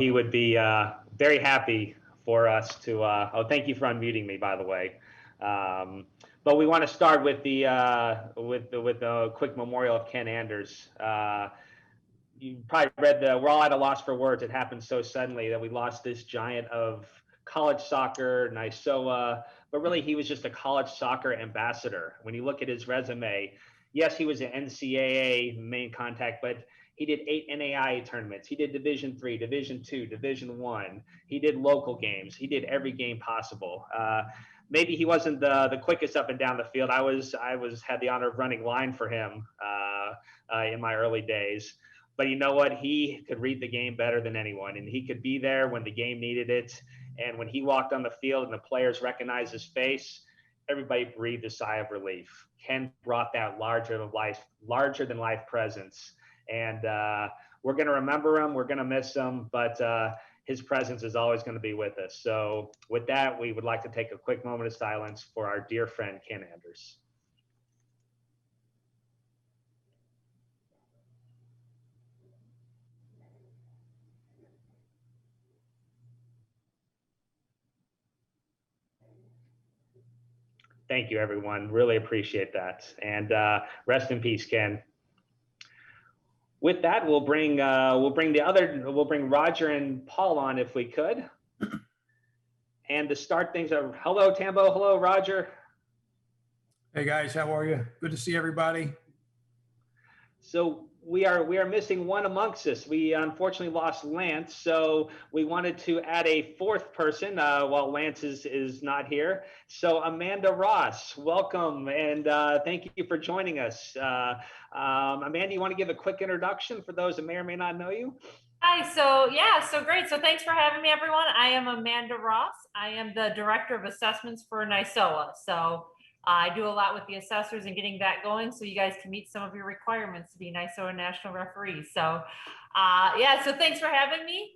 he would be very happy for us to. Oh, thank you for unmuting me, by the way. But we want to start with the quick memorial of Ken Anders. You probably read we're all at a loss for words. It happened so suddenly that we lost this giant of college soccer, NYSOA, but really he was just a college soccer ambassador. When you look at his resume, yes, he was an NCAA main contact, but he did 8 NAIA tournaments. He did Division III, Division II, Division I. He did local games. He did every game possible. Maybe he wasn't the quickest up and down the field. I had the honor of running line for him in my early days. But you know what? He could read the game better than anyone, and he could be there when the game needed it. And when he walked on the field and the players recognized his face, everybody breathed a sigh of relief. Ken brought that larger than life presence. And we're going to remember him. We're going to miss him, but his presence is always going to be with us. So with that, we would like to take a quick moment of silence for our dear friend, Ken Anders. Thank you, everyone. Really appreciate that. And rest in peace, Ken. With that, we'll bring Roger and Paul on if we could. And to start things, hello, Tambo. Hello, Roger. Hey guys, how are you? Good to see everybody. So we are missing one amongst us. We unfortunately lost Lance, so we wanted to add a fourth person while Lance is not here. So Amanda Ross, welcome, and thank you for joining us. Amanda, you want to give a quick introduction for those that may or may not know you? Hi, so great. So thanks for having me, everyone. I am Amanda Ross. I am the Director of Assessments for NYSOA. So I do a lot with the assessors and getting that going so you guys can meet some of your requirements to be NYSOA national referees. So yeah, so thanks for having me.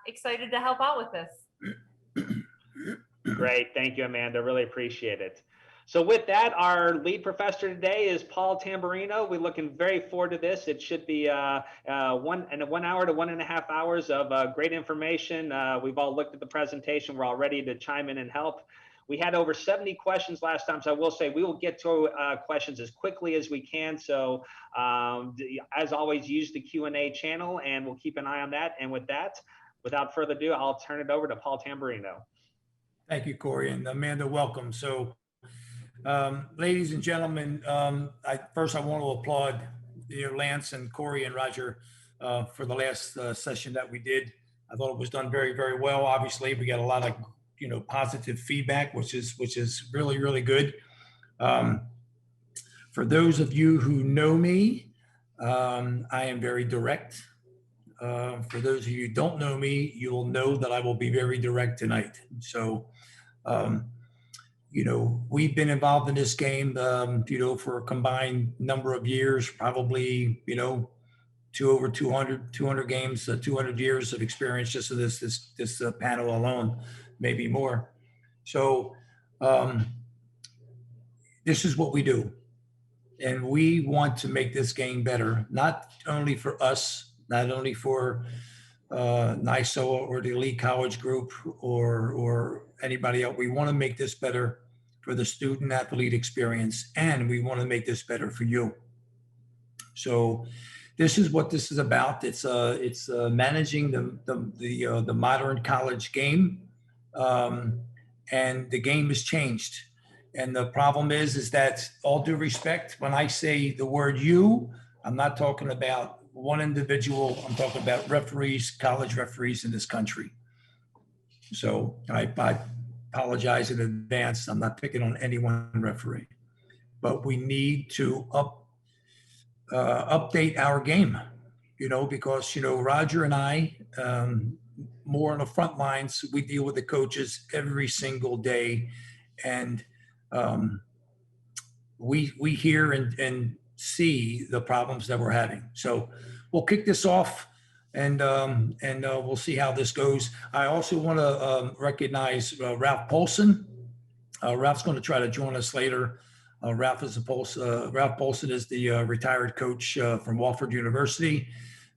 Excited to help out with this. Great, thank you, Amanda, really appreciate it. So with that, our lead professor today is Paul Tamburino. We're looking very forward to this. It should be 1 hour to 1.5 hours of great information. We've all looked at the presentation. We're all ready to chime in and help. We had over 70 questions last time, so I will say we will get to questions as quickly as we can. So as always, use the Q&A channel, and we'll keep an eye on that. And with that, without further ado, I'll turn it over to Paul Tamburino. Thank you, Corey, and Amanda, welcome. So ladies and gentlemen, first I want to applaud Lance and Corey and Roger for the last session that we did. I thought it was done very, very well. Obviously, we got a lot of positive feedback, which is really, really good. For those of you who know me, I am very direct. For those of you who don't know me, you will know that I will be very direct tonight. So, we've been involved in this game, for a combined number of years, probably, over 200 games, 200 years of experience just of this panel alone, maybe more. So this is what we do. And we want to make this game better, not only for us, not only for NYSOA or the Elite College Group or anybody else. We want to make this better for the student athlete experience, and we want to make this better for you. So this is what this is about. It's managing the modern college game, and the game has changed. And the problem is that, all due respect, when I say the word "you," I'm not talking about one individual. I'm talking about referees, college referees in this country. So I apologize in advance. I'm not picking on any one referee, but we need to update our game, because, Roger and I, more on the front lines, we deal with the coaches every single day. And we hear and see the problems that we're having. So we'll kick this off, and we'll see how this goes. I also want to recognize Ralph Polson. Ralph's going to try to join us later. Ralph Polson is the retired coach from Wofford University.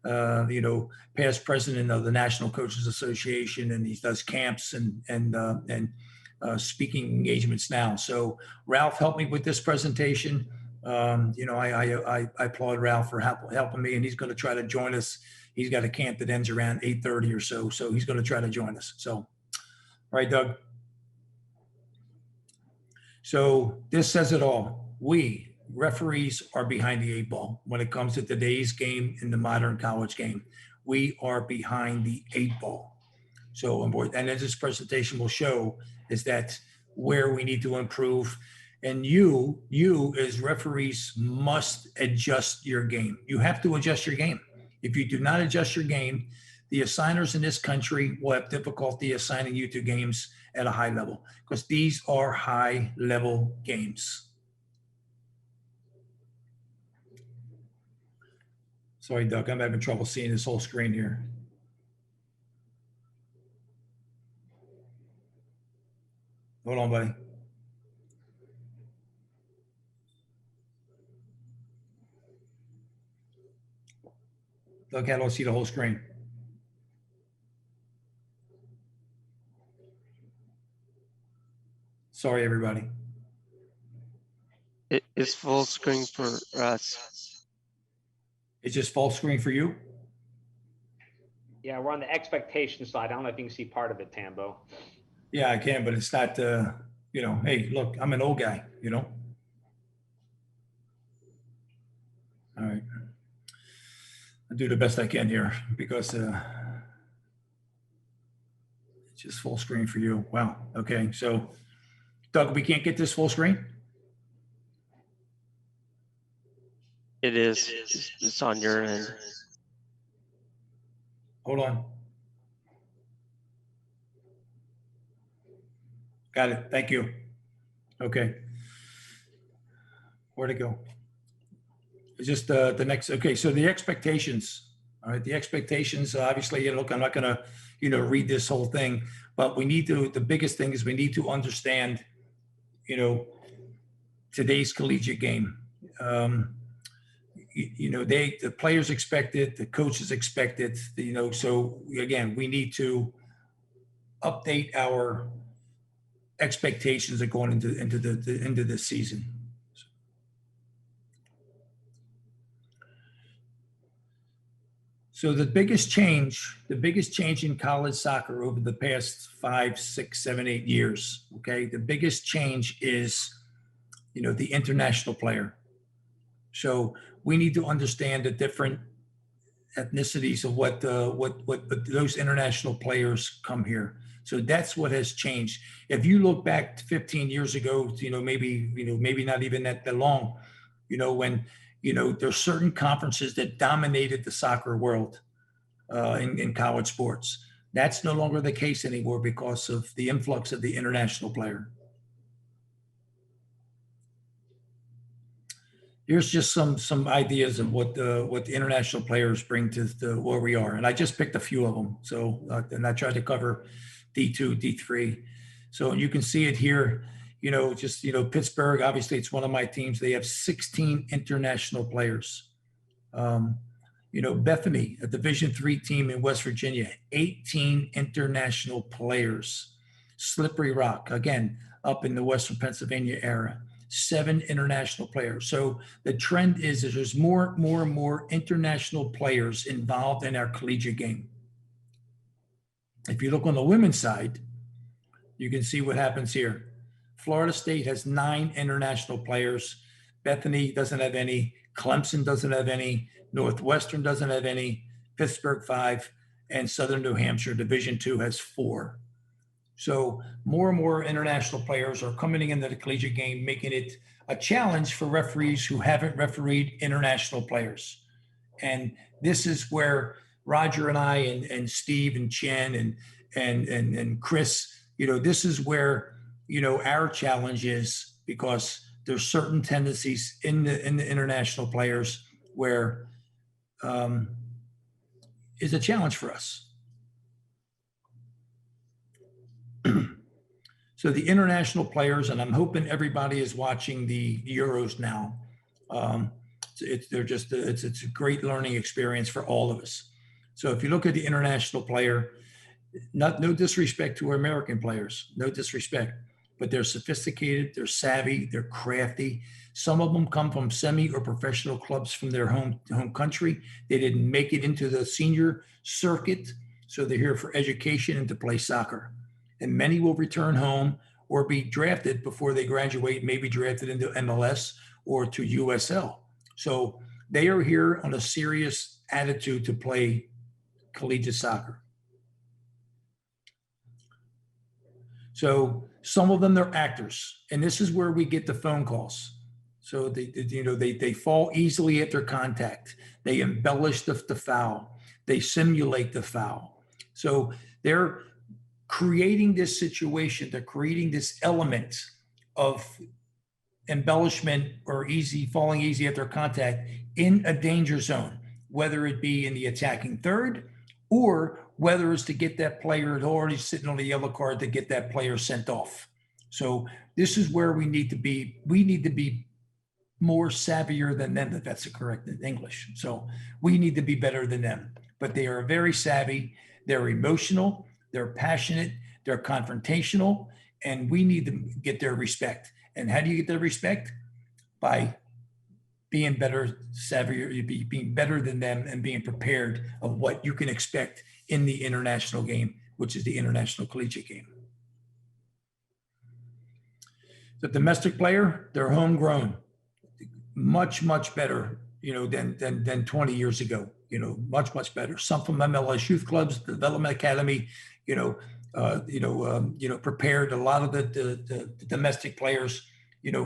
past president of the National Coaches Association, and he does camps and speaking engagements now. So Ralph helped me with this presentation. I applaud Ralph for helping me, and he's going to try to join us. He's got a camp that ends around 8:30 or so. So he's going to try to join us. So, all right, Doug. So this says it all. We referees are behind the 8 ball when it comes to today's game in the modern college game. We are behind the 8 ball. So, and as this presentation will show, is that where we need to improve. And you as referees must adjust your game. You have to adjust your game. If you do not adjust your game, the assigners in this country will have difficulty assigning you to games at a high level, because these are high level games. Sorry, Doug, I'm having trouble seeing this whole screen here. Hold on, buddy. Doug, I don't see the whole screen. Sorry, everybody. It is full screen for us. It's just full screen for you? Yeah, we're on the expectation slide. I don't know if you can see part of it, Tambo. Yeah, I can, but it's not, hey, look, I'm an old guy, All right. I'll do the best I can here because it's just full screen for you. Wow. Okay. So, Doug, we can't get this full screen? It is. It's on your end. Hold on. Got it. Thank you. Okay. Where'd it go? It's just the next. Okay. So the expectations. All right. The expectations, obviously, look, I'm not going to, read this whole thing, but the biggest thing is we need to understand, today's collegiate game. The players expect it, the coaches expect it, so again, we need to update our expectations of going into this season. So the biggest change in college soccer over the past 5, 6, 7, 8 years, okay, the biggest change is, the international player. So we need to understand the different ethnicities of what those international players come here. So that's what has changed. If you look back 15 years ago, maybe not even that long, when there's certain conferences that dominated the soccer world in college sports. That's no longer the case anymore because of the influx of the international player. Here's just some ideas of what the international players bring to where we are, and I just picked a few of them. So and I tried to cover D2, D3. So you can see it here. Pittsburgh. Obviously, it's one of my teams. They have 16 international players. Bethany, a Division III team in West Virginia, 18 international players. Slippery Rock, again, up in the Western Pennsylvania area. 7 international players. So the trend is that there's more and more international players involved in our collegiate game. If you look on the women's side, you can see what happens here. Florida State has 9 international players. Bethany doesn't have any. Clemson doesn't have any. Northwestern doesn't have any. Pittsburgh 5, and Southern New Hampshire Division II has 4. So more and more international players are coming into the collegiate game, making it a challenge for referees who haven't refereed international players. And this is where Roger and I and Steve and Chen and Chris, this is where, our challenge is, because there's certain tendencies in the international players where is a challenge for us. So the international players, and I'm hoping everybody is watching the Euros now. it's a great learning experience for all of us. So if you look at the international player, no disrespect to our American players, no disrespect, but they're sophisticated, they're savvy, they're crafty. Some of them come from semi or professional clubs from their home country. They didn't make it into the senior circuit, so they're here for education and to play soccer. And many will return home or be drafted before they graduate, maybe drafted into MLS or to USL. So they are here on a serious attitude to play collegiate soccer. So some of them, they're actors, and this is where we get the phone calls. So they fall easily after contact. They embellish the foul. They simulate the foul. So they're creating this situation. They're creating this element of embellishment or falling easy after contact in a danger zone, whether it be in the attacking third or whether it's to get that player already sitting on the yellow card to get that player sent off. So this is where we need to be. We need to be more savvier than them, if that's the correct English. So we need to be better than them. But they are very savvy. They're emotional. They're passionate. They're confrontational. And we need to get their respect. And how do you get their respect? By being better, savvier, being better than them and being prepared of what you can expect in the international game, which is the international collegiate game. The domestic player, they're homegrown, much, much better, than 20 years ago, much, much better. Some from MLS youth clubs, development academy, prepared a lot of the domestic players,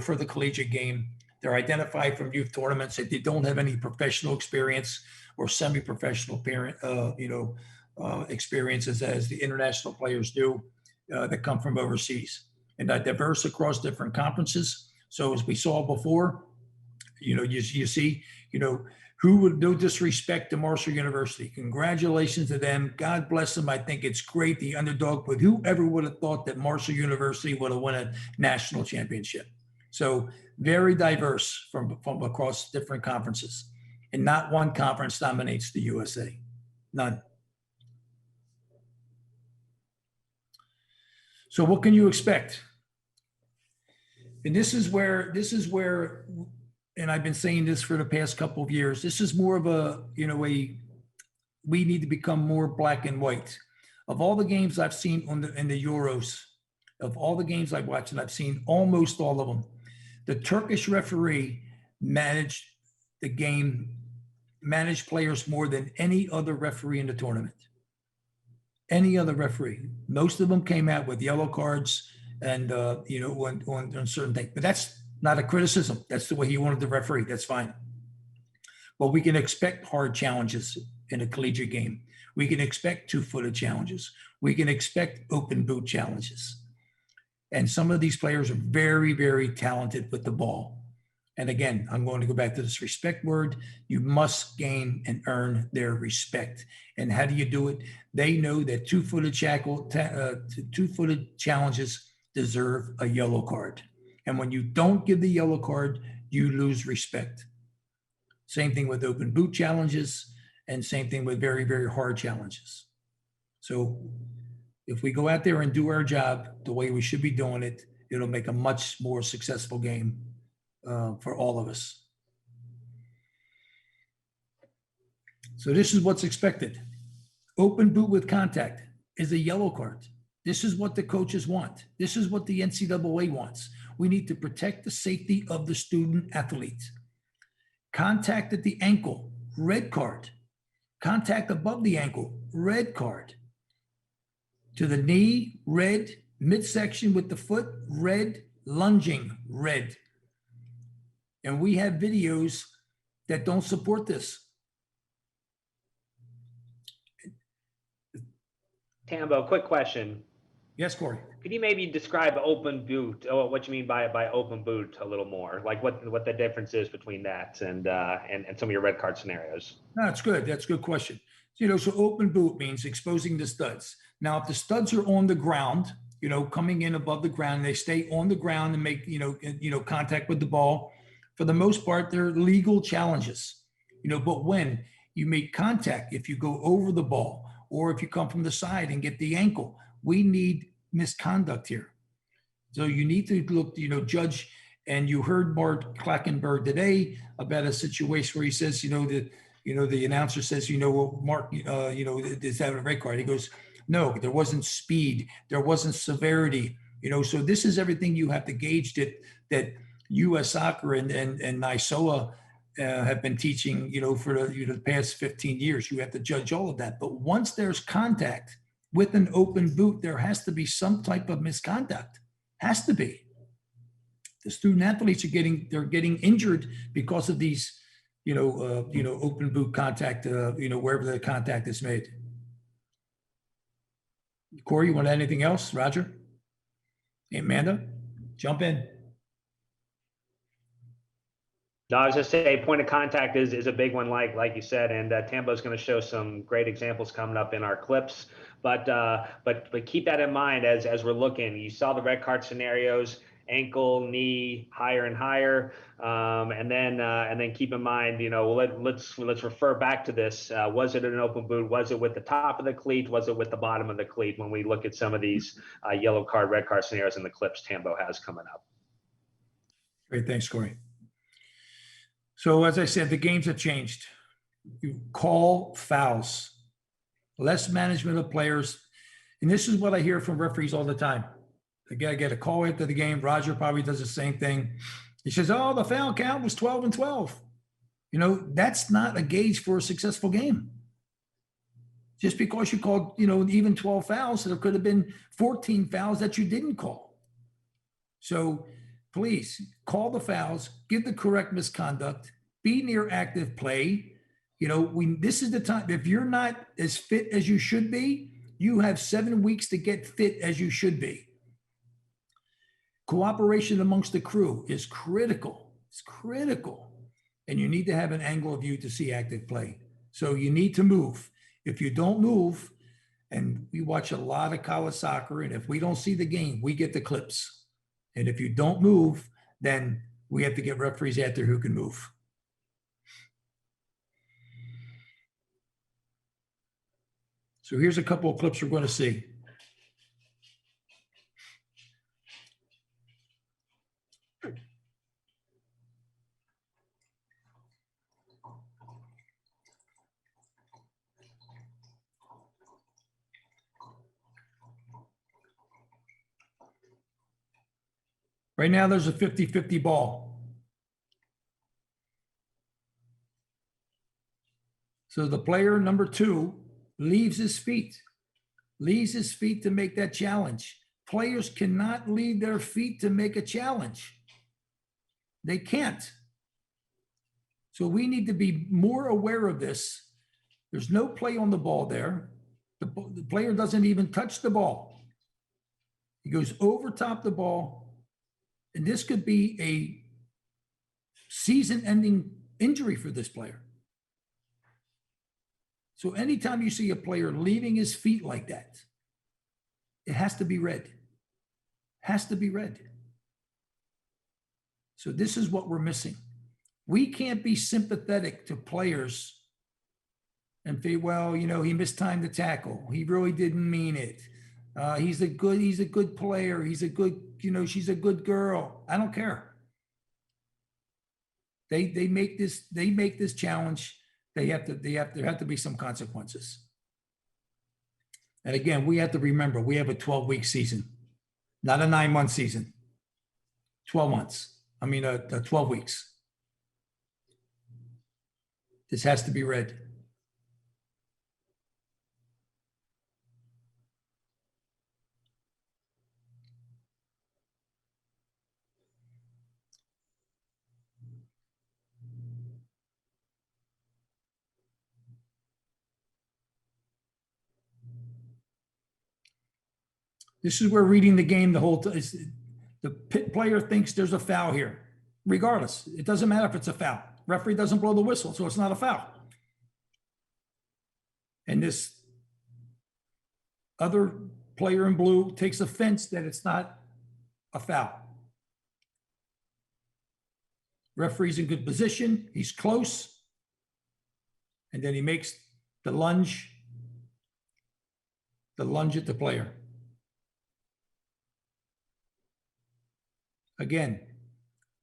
for the collegiate game. They're identified from youth tournaments that they don't have any professional experience or semi-professional experiences as the international players do that come from overseas, and are diverse across different conferences. So as we saw before, you see, who would, no disrespect to Marshall University. Congratulations to them. God bless them. I think it's great, the underdog, but whoever would have thought that Marshall University would have won a national championship? So very diverse from across different conferences, and not one conference dominates the USA, none. So what can you expect? And this is where, and I've been saying this for the past couple of years, this is more of we need to become more black and white. Of all the games I've seen in the Euros, of all the games I've watched, and I've seen almost all of them, the Turkish referee managed the game, managed players more than any other referee in the tournament. Any other referee. Most of them came out with yellow cards and, on certain things. But that's not a criticism. That's the way he wanted to referee. That's fine. But we can expect hard challenges in a collegiate game. We can expect two-footed challenges. We can expect open boot challenges. And some of these players are very, very talented with the ball. And again, I'm going to go back to this respect word. You must gain and earn their respect. And how do you do it? They know that two-footed challenges deserve a yellow card. And when you don't give the yellow card, you lose respect. Same thing with open boot challenges, and same thing with very, very hard challenges. So if we go out there and do our job the way we should be doing it, it'll make a much more successful game for all of us. So this is what's expected. Open boot with contact is a yellow card. This is what the coaches want. This is what the NCAA wants. We need to protect the safety of the student athlete. Contact at the ankle, red card. Contact above the ankle, red card. To the knee, red. Midsection with the foot, red. Lunging, red. And we have videos that don't support this. Tambo, quick question. Yes, Corey. Could you maybe describe open boot, or what you mean by open boot a little more? Like what the difference is between that and some of your red card scenarios? No, that's good. That's a good question. So open boot means exposing the studs. Now, if the studs are on the ground, coming in above the ground, they stay on the ground and make, contact with the ball For the most part, they're legal challenges, but when you make contact, if you go over the ball, or if you come from the side and get the ankle, we need misconduct here. So you need to look, judge. And you heard Mark Klackenberg today about a situation where he says, the announcer says, well, Mark, is that a red card? He goes, no, there wasn't speed. There wasn't severity. So this is everything you have to gauge that U.S. Soccer and NISOA have been teaching, for the past 15 years. You have to judge all of that. But once there's contact with an open boot, there has to be some type of misconduct. Has to be. The student athletes they're getting injured because of these, open boot contact, wherever the contact is made. Corey, you want to add anything else? Roger? Amanda, jump in. No, I was just saying point of contact is a big one, like you said, and Tambo's going to show some great examples coming up in our clips. But keep that in mind as we're looking. You saw the red card scenarios: ankle, knee, higher and higher, and then keep in mind, let's refer back to this. Was it an open boot? Was it with the top of the cleat? Was it with the bottom of the cleat? When we look at some of these yellow card, red card scenarios in the clips Tambo has coming up. Great, thanks, Corey. So as I said, the games have changed. You call fouls, less management of players. And this is what I hear from referees all the time. I get a call after the game. Roger probably does the same thing. He says, oh, the foul count was 12 and 12. That's not a gauge for a successful game. Just because you called, even 12 fouls, there could have been 14 fouls that you didn't call. So please call the fouls, give the correct misconduct, be near active play. This is the time. If you're not as fit as you should be, you have 7 weeks to get fit as you should be. Cooperation amongst the crew is critical. It's critical. And you need to have an angle of view to see active play. So you need to move. If you don't move, and we watch a lot of college soccer, and if we don't see the game, we get the clips. And if you don't move, then we have to get referees out there who can move. So here's a couple of clips we're going to see. Right now, there's a 50-50 ball. So the player number 2 leaves his feet to make that challenge. Players cannot leave their feet to make a challenge. They can't. So we need to be more aware of this. There's no play on the ball there. The player doesn't even touch the ball. He goes over top the ball. And this could be a season-ending injury for this player. So anytime you see a player leaving his feet like that, it has to be red. Has to be red. So this is what we're missing. We can't be sympathetic to players and say, well, he mistimed the tackle. He really didn't mean it. He's a good player. He's a good, she's a good girl. I don't care. They make this challenge. There have to be some consequences. And again, we have to remember, we have a 12-week season, not a 9-month season. 12 months. 12 weeks. This has to be read. This is where reading the game the whole time. The pit player thinks there's a foul here. Regardless, it doesn't matter if it's a foul. Referee doesn't blow the whistle, so it's not a foul. And this other player in blue takes offense that it's not a foul. Referee's in good position. He's close. And then he makes the lunge at the player. Again,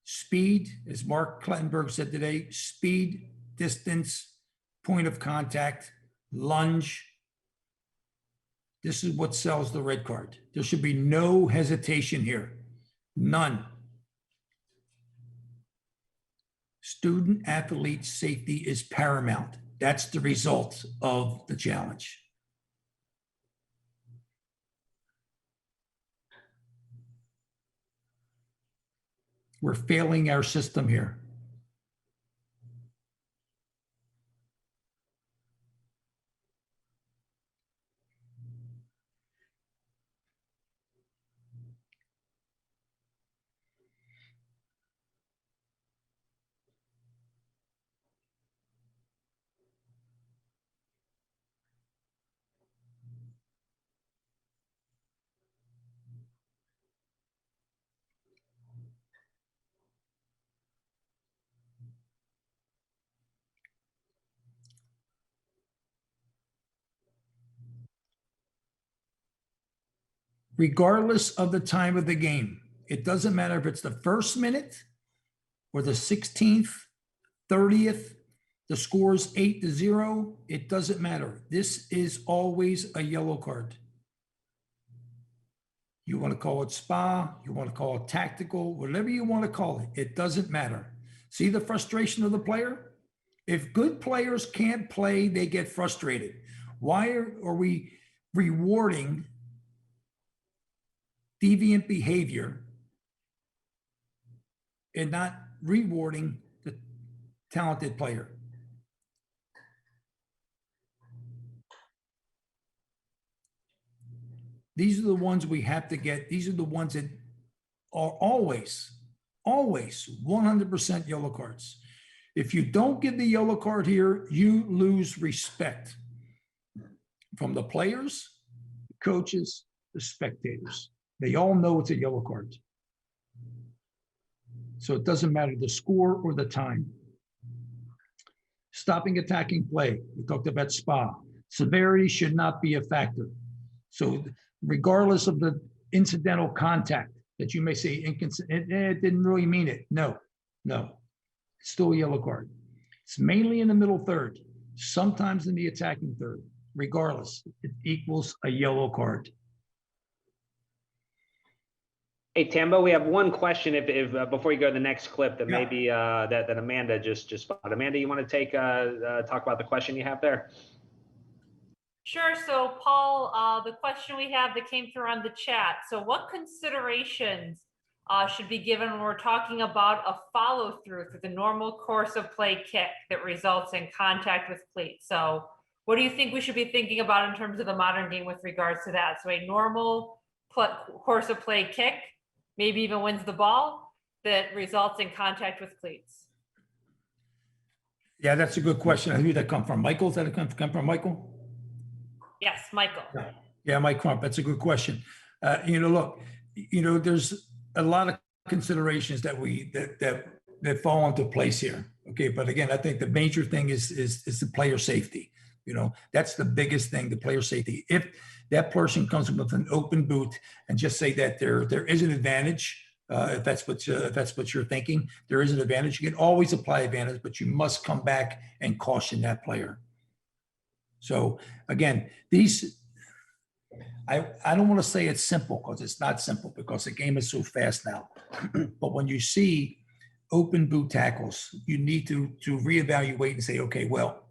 speed, as Mark Klettenberg said today, speed, distance, point of contact, lunge. This is what sells the red card. There should be no hesitation here. None. Student athlete safety is paramount. That's the result of the challenge. We're failing our system here. Regardless of the time of the game, it doesn't matter if it's the first minute or the 16th, 30th, the score's 8-0, it doesn't matter. This is always a yellow card. You want to call it spa, you want to call it tactical, whatever you want to call it, it doesn't matter. See the frustration of the player? If good players can't play, they get frustrated. Why are we rewarding deviant behavior and not rewarding the talented player? These are the ones we have to get. These are the ones that are always 100% yellow cards. If you don't give the yellow card here, you lose respect from the players, the coaches, the spectators. They all know it's a yellow card. So it doesn't matter the score or the time. Stopping attacking play. We talked about SPA. Severity should not be a factor. So regardless of the incidental contact that you may say it didn't really mean it. No. It's still a yellow card. It's mainly in the middle third, sometimes in the attacking third. Regardless, it equals a yellow card. Hey, Tambo, we have one question if before you go to the next clip that maybe that Amanda just spotted. Amanda, you want to take talk about the question you have there? Sure. So Paul, the question we have that came through on the chat. So what considerations should be given when we're talking about a follow through the normal course of play kick that results in contact with cleats? So what do you think we should be thinking about in terms of the modern game with regards to that? So a normal course of play kick, maybe even wins the ball, that results in contact with cleats. Yeah, that's a good question. Who did that come from? Michael? Did that come from Michael? Yes, Michael. Yeah, Mike Crump. That's a good question. Look, there's a lot of considerations that fall into place here. Okay, but again, I think the major thing is the player safety. That's the biggest thing, the player safety. If that person comes with an open boot and just say that there is an advantage, if that's what you're thinking, there is an advantage. You can always apply advantage, but you must come back and caution that player. So again, I don't want to say it's simple because it's not simple because the game is so fast now. But when you see open boot tackles, you need to reevaluate and say, okay, well,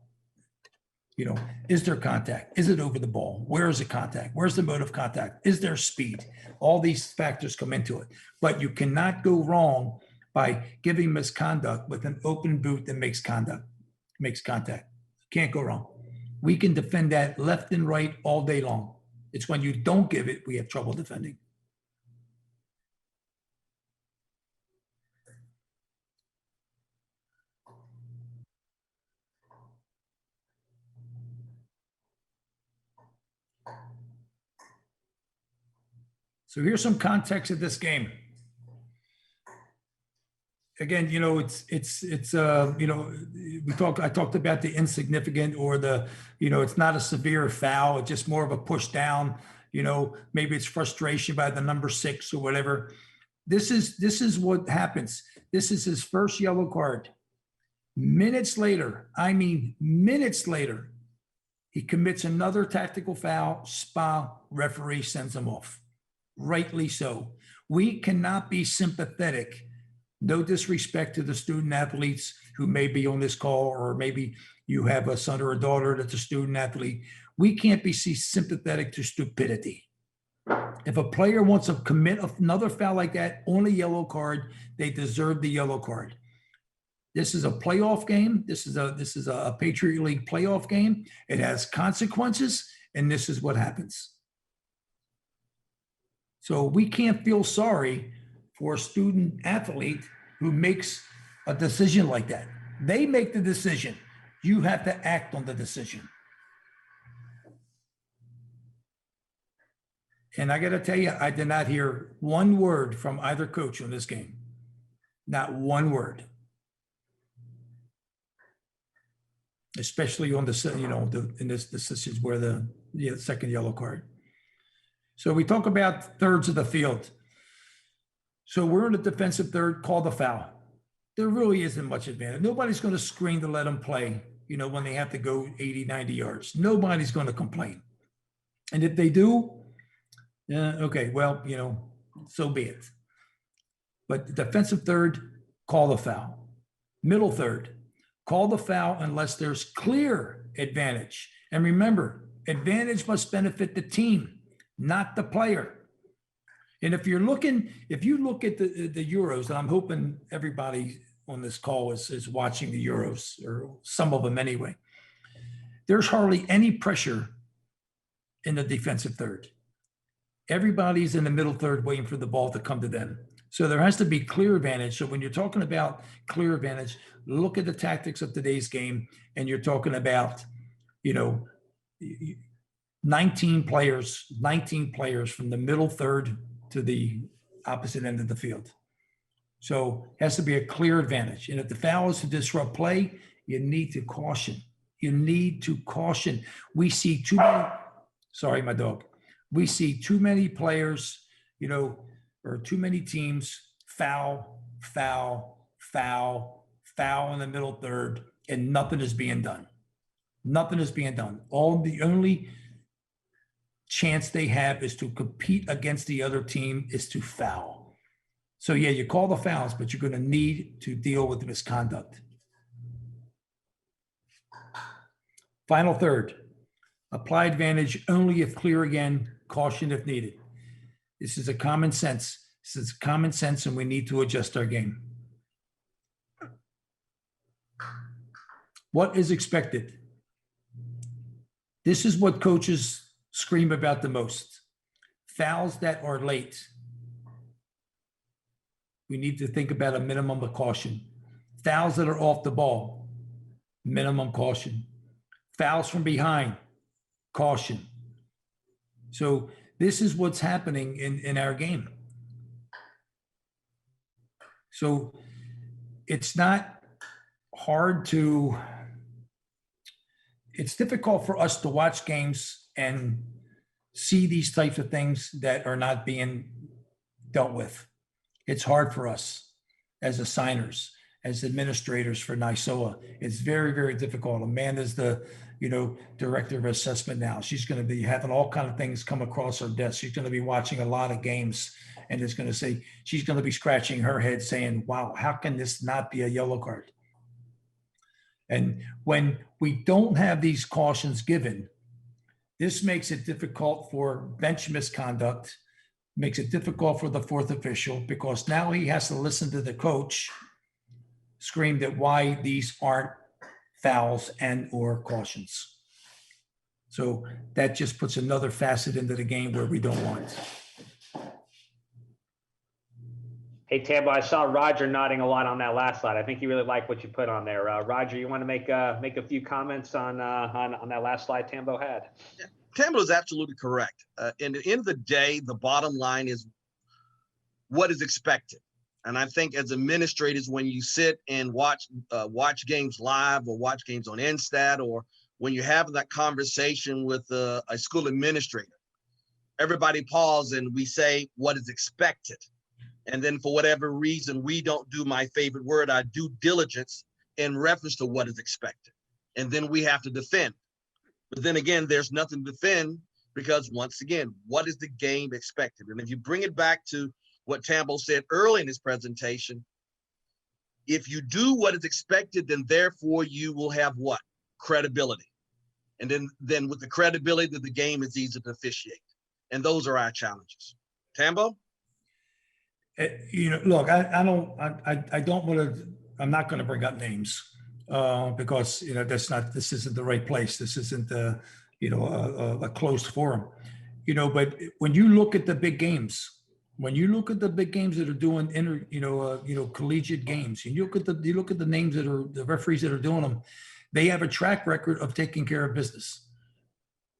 is there contact? Is it over the ball? Where is the contact? Where's the mode of contact? Is there speed? All these factors come into it. But you cannot go wrong by giving misconduct with an open boot that makes contact. Can't go wrong. We can defend that left and right all day long. It's when you don't give it, we have trouble defending. So here's some context of this game. again, I talked about the insignificant or it's not a severe foul. It's just more of a push down, maybe it's frustration by the number 6 or whatever. This is what happens. This is his first yellow card. Minutes later, he commits another tactical foul. Referee sends him off. Rightly so. We cannot be sympathetic. No disrespect to the student athletes who may be on this call, or maybe you have a son or a daughter that's a student athlete. We can't be sympathetic to stupidity. If a player wants to commit another foul like that on a yellow card, they deserve the yellow card. This is a playoff game. This is a Patriot League playoff game. It has consequences, and this is what happens. So we can't feel sorry for a student athlete who makes a decision like that. They make the decision. You have to act on the decision. And I got to tell you, I did not hear one word from either coach on this game. Not one word. Especially on in this decisions where the second yellow card. So we talk about thirds of the field. So we're in the defensive third, call the foul. There really isn't much advantage. Nobody's going to screen to let them play, when they have to go 80, 90 yards. Nobody's going to complain. And if they do, okay, well, so be it. But the defensive third, call the foul. Middle third, call the foul unless there's clear advantage. And remember, advantage must benefit the team, not the player. And if you look at the Euros, and I'm hoping everybody on this call is watching the Euros, or some of them anyway, there's hardly any pressure in the defensive third. Everybody's in the middle third waiting for the ball to come to them. So there has to be clear advantage. So when you're talking about clear advantage, look at the tactics of today's game, and you're talking about, 19 players from the middle third to the opposite end of the field. So it has to be a clear advantage. And if the foul is to disrupt play, you need to caution. We see too many, sorry, my dog. We see too many players, or too many teams foul in the middle third, and nothing is being done. The only chance they have is to compete against the other team is to foul. So yeah, you call the fouls, but you're going to need to deal with the misconduct. Final third, apply advantage only if clear again, caution if needed. This is common sense, and we need to adjust our game. What is expected? This is what coaches scream about the most. Fouls that are late. We need to think about a minimum of caution. Fouls that are off the ball, minimum caution. Fouls from behind, caution. So this is what's happening in our game. So it's not hard to, it's difficult for us to watch games and see these types of things that are not being dealt with. It's hard for us as assigners, as administrators for NYSOA. It's very, very difficult. Amanda's the, director of assessment now. She's going to be having all kinds of things come across her desk. She's going to be watching a lot of games, and she's going to be scratching her head saying, wow, how can this not be a yellow card? And when we don't have these cautions given, this makes it difficult for bench misconduct, makes it difficult for the fourth official, because now he has to listen to the coach scream that why these aren't fouls and or cautions. So that just puts another facet into the game where we don't want. Hey, Tambo, I saw Roger nodding a lot on that last slide. I think you really like what you put on there. Roger, you want to make a few comments on that last slide Tambo had? Yeah, Tambo is absolutely correct. And at the end of the day, the bottom line is what is expected. And I think as administrators, when you sit and watch games live or watch games on Instat, or when you're having that conversation with a school administrator, everybody pause and we say what is expected. And then for whatever reason, we don't do my favorite word, our due diligence in reference to what is expected. And then we have to defend. But then again, there's nothing to defend because once again, what is the game expected? And if you bring it back to what Tambo said early in his presentation, if you do what is expected, then therefore you will have what? Credibility. And then with the credibility that the game is easy to officiate. And those are our challenges. Tambo? Look, I don't want to, I'm not going to bring up names because, this isn't the right place. This isn't a closed forum, but when you look at the big games, that are doing collegiate games, and you look at the names that are the referees that are doing them, they have a track record of taking care of business.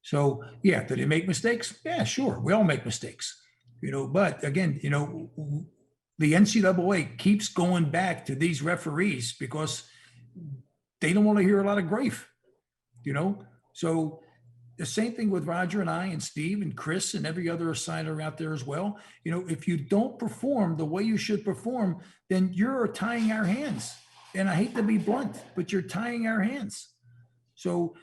So yeah, did they make mistakes? Yeah, sure. We all make mistakes, but again, the NCAA keeps going back to these referees because they don't want to hear a lot of grief, So the same thing with Roger and I and Steve and Chris and every other assigner out there as well. If you don't perform the way you should perform, then you're tying our hands. And I hate to be blunt, but you're tying our hands. So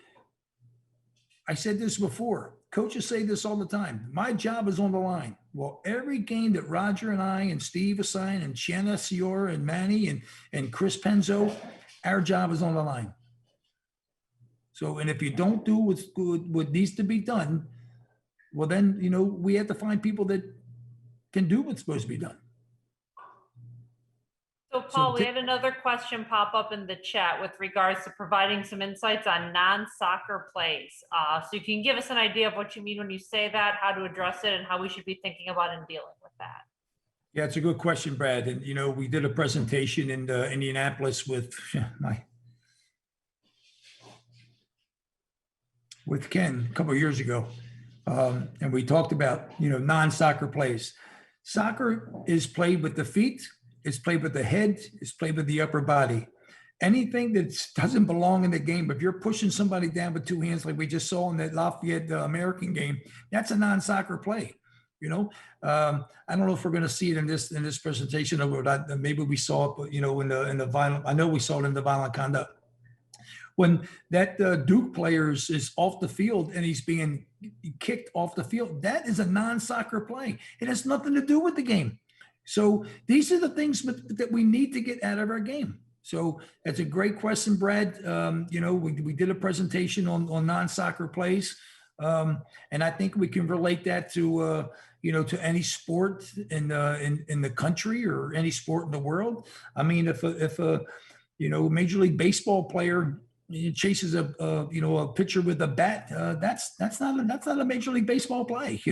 I said this before, coaches say this all the time. My job is on the line. Well, every game that Roger and I and Steve assign and Shanna Ciora and Manny and Chris Penzo, our job is on the line. So, and if you don't do what needs to be done, well, then, we have to find people that can do what's supposed to be done. So Paul, we had another question pop up in the chat with regards to providing some insights on non-soccer plays. So you can give us an idea of what you mean when you say that, how to address it, and how we should be thinking about and dealing with that. Yeah, it's a good question, Brad. And, we did a presentation in Indianapolis with Ken a couple of years ago. And we talked about, non-soccer plays. Soccer is played with the feet, it's played with the head, it's played with the upper body. Anything that doesn't belong in the game, if you're pushing somebody down with two hands, like we just saw in that Lafayette American game, that's a non-soccer play. I don't know if we're going to see it in this presentation, or not. Maybe we saw it, but in the violent. I know we saw it in the violent conduct. When that Duke player is off the field and he's being kicked off the field, that is a non-soccer play. It has nothing to do with the game. So these are the things that we need to get out of our game. So that's a great question, Brad. We did a presentation on non-soccer plays, and I think we can relate that to to any sport in the country or any sport in the world. I mean, if a Major League Baseball player chases a pitcher with a bat, that's not a Major League Baseball play,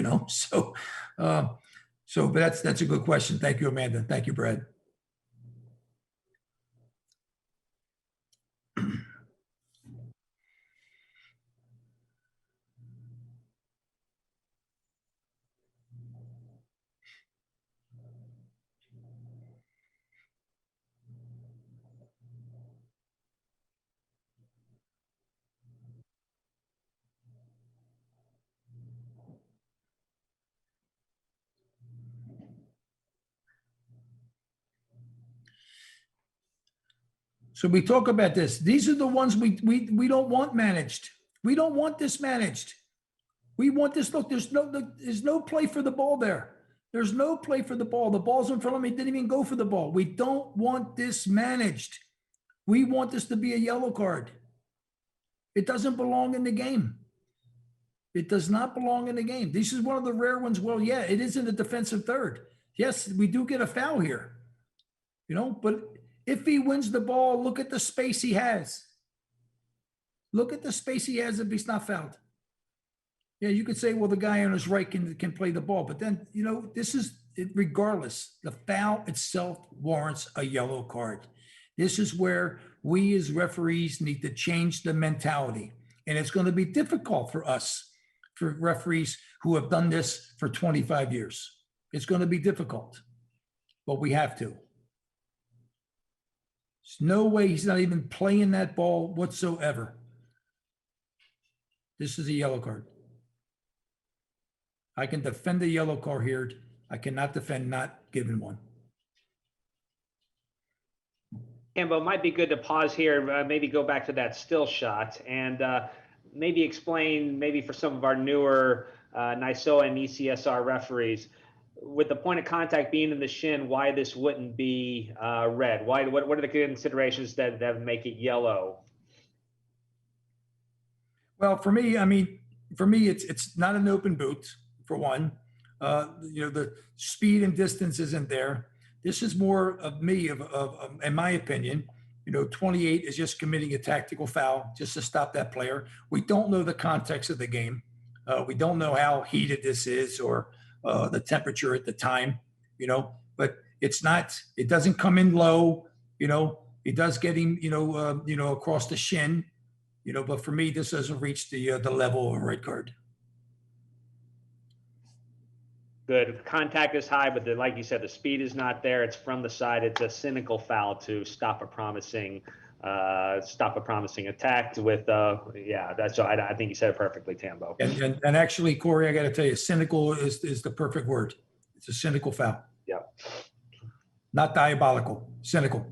but that's a good question. Thank you, Amanda. Thank you, Brad. So we talk about this. These are the ones we don't want managed. We don't want this managed. We want this. Look, there's no play for the ball there. There's no play for the ball. The ball's in front of me. Didn't even go for the ball. We don't want this managed. We want this to be a yellow card. It doesn't belong in the game. It does not belong in the game. This is one of the rare ones. Well, yeah, it is in the defensive third. Yes, we do get a foul here, but if he wins the ball, look at the space he has. Look at the space he has if he's not fouled. Yeah, you could say, well, the guy on his right can play the ball. But then, this is, regardless, the foul itself warrants a yellow card. This is where we as referees need to change the mentality. And it's going to be difficult for us, for referees who have done this for 25 years. It's going to be difficult, but we have to. There's no way he's not even playing that ball whatsoever. This is a yellow card. I can defend the yellow card here. I cannot defend not giving one. Cambo, it might be good to pause here, maybe go back to that still shot and maybe explain, maybe for some of our newer NYSOA and ECSR referees, with the point of contact being in the shin, why this wouldn't be red? What are the considerations that make it yellow? Well, for me, it's not an open boot, for one. The speed and distance isn't there. This is more of me, in my opinion, 28 is just committing a tactical foul just to stop that player. We don't know the context of the game. We don't know how heated this is or the temperature at the time, but it doesn't come in low, it does get him, across the shin, but for me, this doesn't reach the level of a red card. Good. Contact is high, but like you said, the speed is not there. It's from the side. It's a cynical foul to stop a promising attack with, that's, I think you said it perfectly, Tambo. And actually, Corey, I got to tell you, cynical is the perfect word. It's a cynical foul. Yeah. Not diabolical, cynical.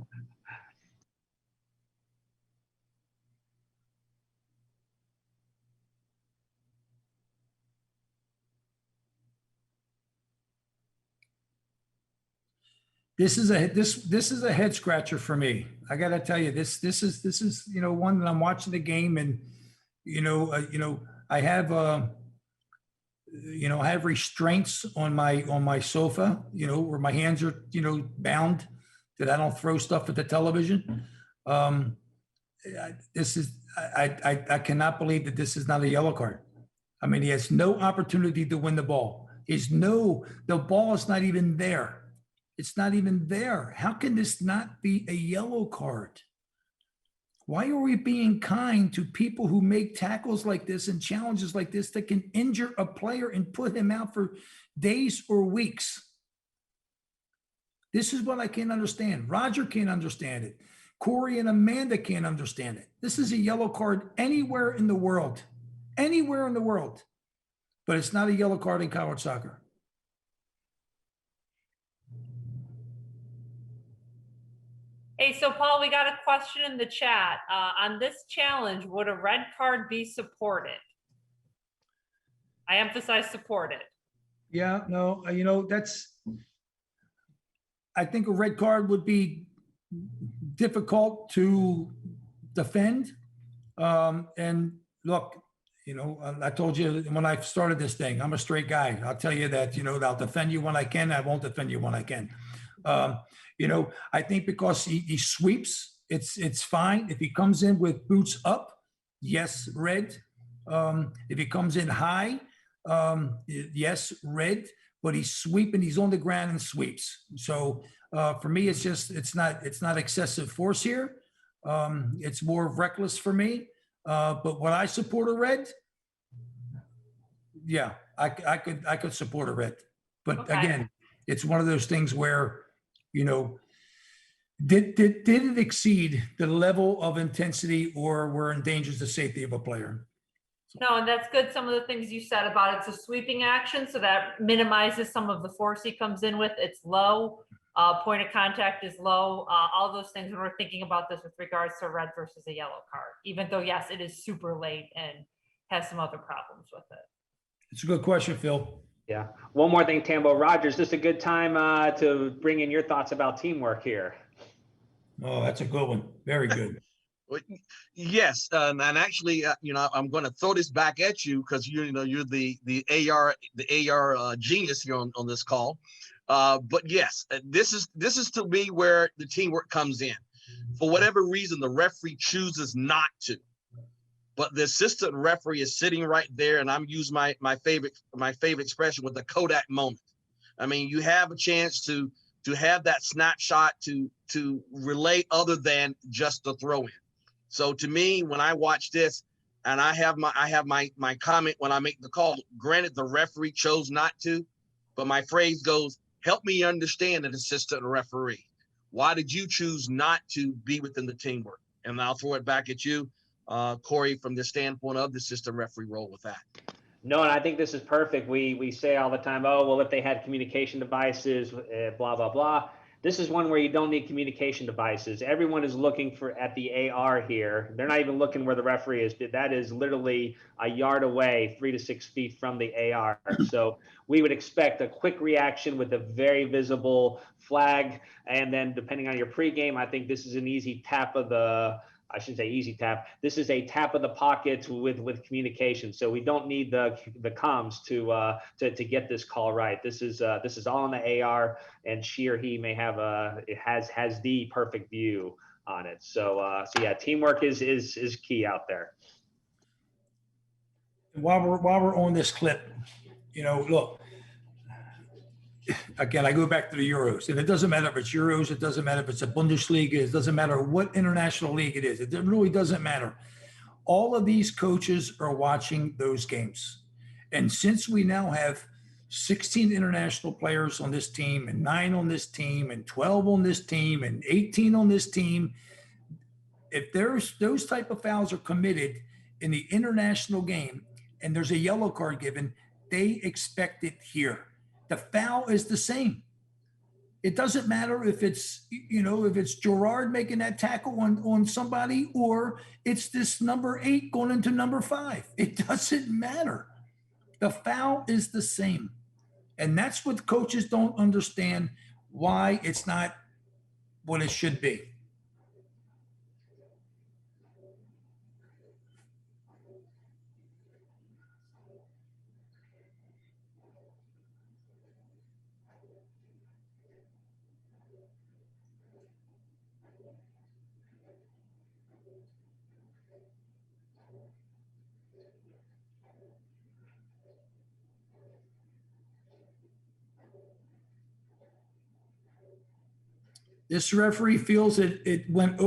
This is a head scratcher for me. I got to tell you, this is one that I'm watching the game and I have I have restraints on my sofa, where my hands are bound that I don't throw stuff at the television. I cannot believe that this is not a yellow card. I mean, he has no opportunity to win the ball. The ball is not even there. It's not even there. How can this not be a yellow card? Why are we being kind to people who make tackles like this and challenges like this that can injure a player and put him out for days or weeks? This is what I can't understand. Roger can't understand it. Corey and Amanda can't understand it. This is a yellow card anywhere in the world, but it's not a yellow card in college soccer. Hey, so Paul, we got a question in the chat. On this challenge, would a red card be supported? I emphasize supported. Yeah, no, I think a red card would be difficult to defend. And look, I told you when I started this thing, I'm a straight guy. I'll tell you that, I'll defend you when I can. I won't defend you when I can. I think because he sweeps, it's fine. If he comes in with boots up, yes, red. If he comes in high, yes, red. But he's sweeping. He's on the ground and sweeps. So for me, it's not excessive force here. It's more reckless for me. But when I support a red, yeah, I could support a red. But okay. Again, it's one of those things where, did it exceed the level of intensity or were endangers the safety of a player? No, and that's good. Some of the things you said about it's a sweeping action, so that minimizes some of the force he comes in with. It's low. Point of contact is low. All those things when we're thinking about this with regards to red versus a yellow card, even though, yes, it is super late and has some other problems with it. It's a good question, Phil. Yeah. One more thing, Tambo. Rogers, this is a good time to bring in your thoughts about teamwork here. Oh, that's a good one. Very good. Yes, and actually, I'm going to throw this back at you because you're the AR genius here on this call. But yes, this is to me where the teamwork comes in. For whatever reason, the referee chooses not to, but the assistant referee is sitting right there, and I'm using my favorite expression with the Kodak moment. I mean, you have a chance to have that snapshot to relate other than just the throw in. So to me, when I watch this, and I have my comment when I make the call, granted the referee chose not to, but my phrase goes, help me understand an assistant referee. Why did you choose not to be within the teamwork? And I'll throw it back at you, Corey, from the standpoint of the system referee role with that. No, and I think this is perfect. We say all the time, oh, well, if they had communication devices, blah, blah, blah. This is one where you don't need communication devices. Everyone is looking at the AR here. They're not even looking where the referee is. That is literally a yard away, 3 to 6 feet from the AR. So we would expect a quick reaction with a very visible flag. And then depending on your pregame, I think this is an easy tap of the, I shouldn't say easy tap. This is a tap of the pocket with communication. So we don't need the comms to get this call right. This is all in the AR, and she or he may have has the perfect view on it. So yeah, teamwork is key out there. While we're on this clip, look, again, I go back to the Euros, and it doesn't matter if it's Euros, it doesn't matter if it's a Bundesliga, it doesn't matter what international league it is. It really doesn't matter. All of these coaches are watching those games. And since we now have 16 international players on this team, and 9 on this team, and 12 on this team, and 18 on this team, if there's those type of fouls are committed in the international game and there's a yellow card given, they expect it here. The foul is the same. It doesn't matter if it's, if it's Gerard making that tackle on somebody, or it's this number 8 going into number 5. It doesn't matter. The foul is the same. And that's what coaches don't understand, why it's not what it should be. This referee feels that it went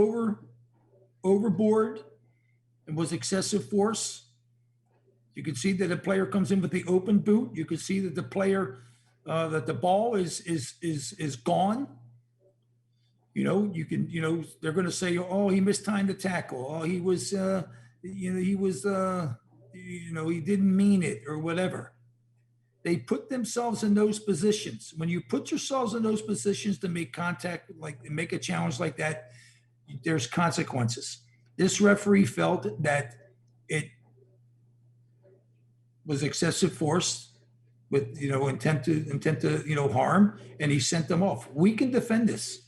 overboard and was excessive force. You can see that a player comes in with the open boot. You can see that the player, that the ball is gone. You can, they're going to say, oh, he mistimed the tackle. Oh, he was, he didn't mean it, or whatever. They put themselves in those positions. When you put yourselves in those positions to make contact, make a challenge like that, there's consequences. This referee felt that it was excessive force with, intent to, harm, and he sent them off. We can defend this.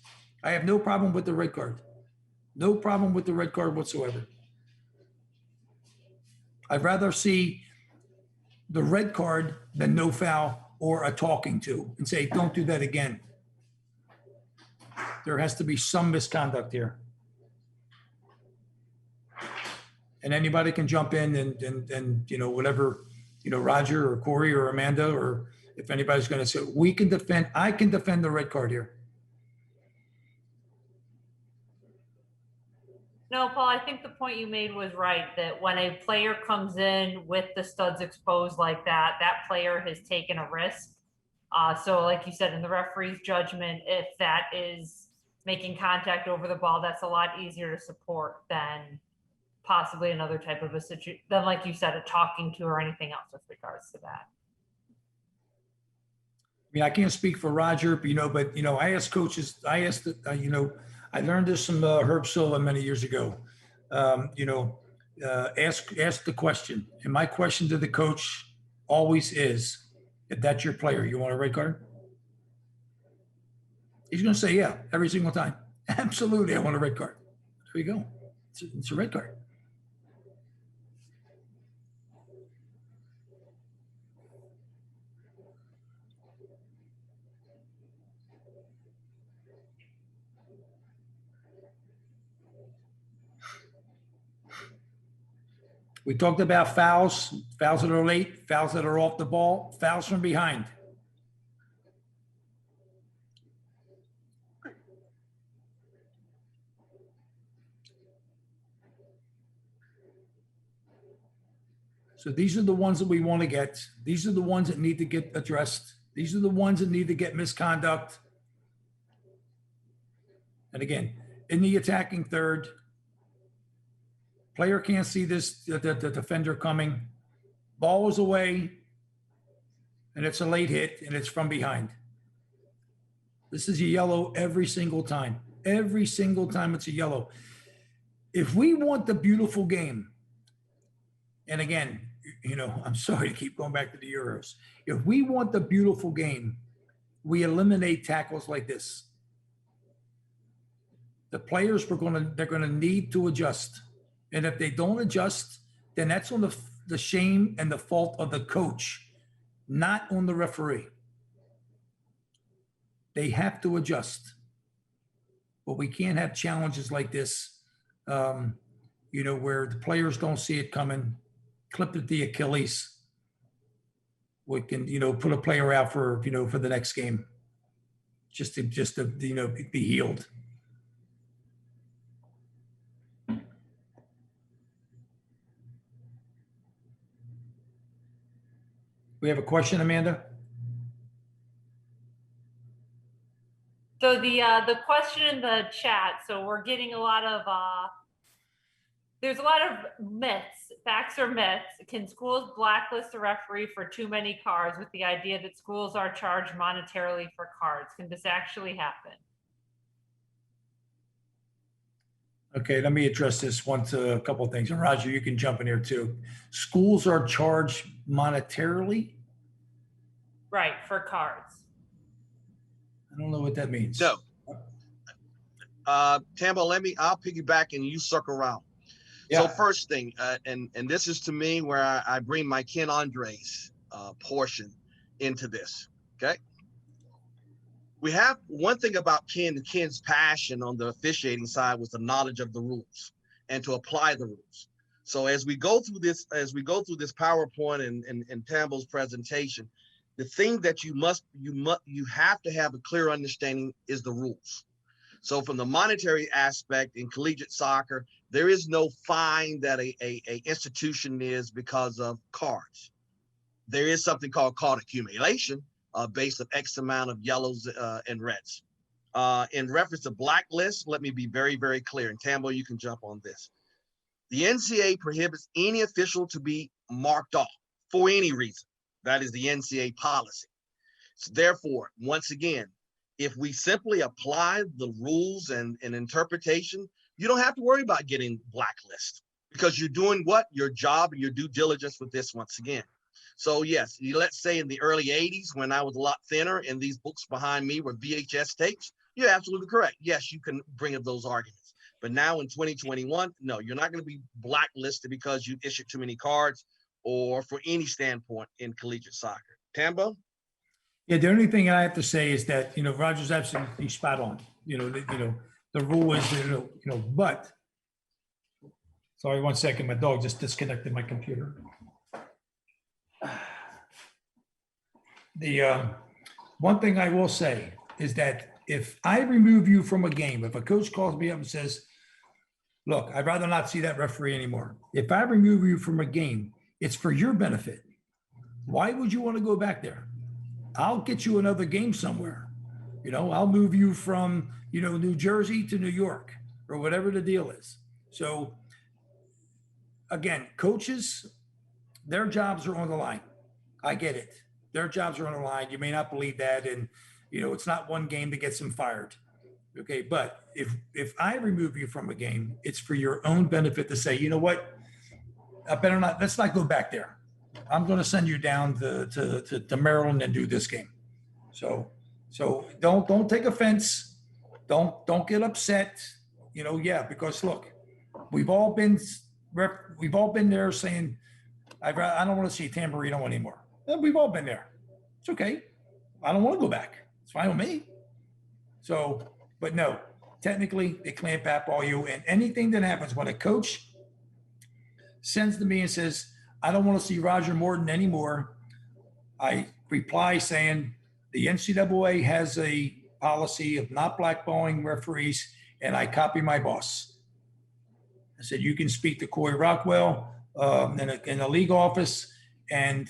I have no problem with the red card. No problem with the red card whatsoever. I'd rather see the red card than no foul or a talking to, and say, don't do that again. There has to be some misconduct here. And anybody can jump in and whatever, Roger or Corey or Amanda, or if anybody's going to say, I can defend the red card here. No, Paul, I think the point you made was right, that when a player comes in with the studs exposed like that, that player has taken a risk. So like you said, in the referee's judgment, if that is making contact over the ball, that's a lot easier to support than possibly another type of a situation, than, like you said, a talking to or anything else with regards to that. I mean, I can't speak for Roger, but I asked coaches, I learned this from Herb Silva many years ago. Ask the question. And my question to the coach always is, if that's your player, you want a red card? He's going to say, yeah, every single time. Absolutely, I want a red card. There you go. It's a red card. We talked about fouls that are late, fouls that are off the ball, fouls from behind. So these are the ones that we want to get. These are the ones that need to get addressed. These are the ones that need to get misconduct. And again, in the attacking third, player can't see the defender coming. Ball is away, and it's a late hit, and it's from behind. This is a yellow every single time. Every single time it's a yellow. If we want the beautiful game, and again, I'm sorry to keep going back to the Euros. If we want the beautiful game, we eliminate tackles like this. The players they're going to need to adjust. And if they don't adjust, then that's on the shame and the fault of the coach, not on the referee. They have to adjust. But we can't have challenges like this, where the players don't see it coming, clip at the Achilles. We can, put a player out for the next game, just to be healed. We have a question, Amanda? So the question in the chat, so we're getting a lot of, there's a lot of myths, facts or myths. Can schools blacklist a referee for too many cards with the idea that schools are charged monetarily for cards? Can this actually happen? Okay, let me address this a couple of things. And Roger, you can jump in here too. Schools are charged monetarily? Right, for cards. I don't know what that means. No. Tambo, I'll piggyback and you circle around. Yeah. So first thing, and this is to me where I bring my Ken Andres portion into this, okay? We have one thing about Ken's passion on the officiating side was the knowledge of the rules and to apply the rules. So as we go through this PowerPoint and Tambo's presentation, the thing that you have to have a clear understanding is the rules. So from the monetary aspect in collegiate soccer, there is no fine that a institution is because of cards. There is something called accumulation based on X amount of yellows and reds. In reference to blacklist, let me be very, very clear. And Tambo, you can jump on this. The NCAA prohibits any official to be marked off for any reason. That is the NCAA policy. So therefore, once again, if we simply apply the rules and interpretation, you don't have to worry about getting blacklisted because you're doing what? Your job and your due diligence with this once again. So yes, let's say in the early 80s when I was a lot thinner and these books behind me were VHS tapes, you're absolutely correct. Yes, you can bring up those arguments. But now in 2021, no, you're not going to be blacklisted because you issued too many cards or for any standpoint in collegiate soccer. Tambo? Yeah, the only thing I have to say is that, Roger's absolutely spot on. The rule is, but, sorry, 1 second, my dog just disconnected my computer. The one thing I will say is that if I remove you from a game, if a coach calls me up and says, look, I'd rather not see that referee anymore. If I remove you from a game, it's for your benefit. Why would you want to go back there? I'll get you another game somewhere. I'll move you from, New Jersey to New York or whatever the deal is. So again, coaches, their jobs are on the line. I get it. Their jobs are on the line. You may not believe that. And, it's not one game that gets them fired. Okay. But if I remove you from a game, it's for your own benefit to say, you know what? I better not, let's not go back there. I'm going to send you down to Maryland and do this game. So don't take offense. Don't get upset. Because look, we've all been there saying, I don't want to see Tamburino anymore. We've all been there. It's okay. I don't want to go back. It's fine with me. So, but no, technically they clamp up all you, and anything that happens when a coach sends to me and says, I don't want to see Roger Morton anymore, I reply saying the NCAA has a policy of not blackballing referees, and I copy my boss. I said, you can speak to Corey Rockwell in the league office and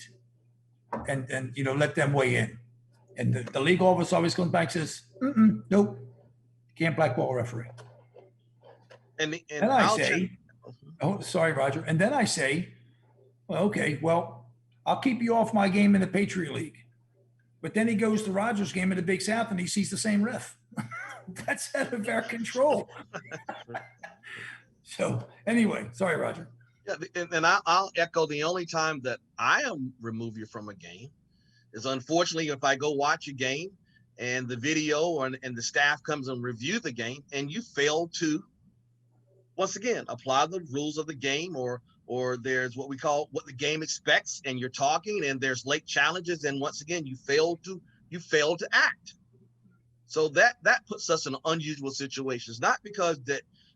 let them weigh in. And the league office always comes back and says, nope. Can't blackball a referee. And And I I'll say, oh, sorry, Roger. And then I say, well, okay, well, I'll keep you off my game in the Patriot League. But then he goes to Rogers' game in the Big South and he sees the same ref. That's out of our control. So anyway, sorry, Roger. yeah, and I'll echo the only time that I am remove you from a game is unfortunately if I go watch a game and the video and the staff comes and review the game and you fail to once again apply the rules of the game or there's what we call what the game expects and you're talking and there's late challenges and once again you fail to act. So that puts us in unusual situations, not because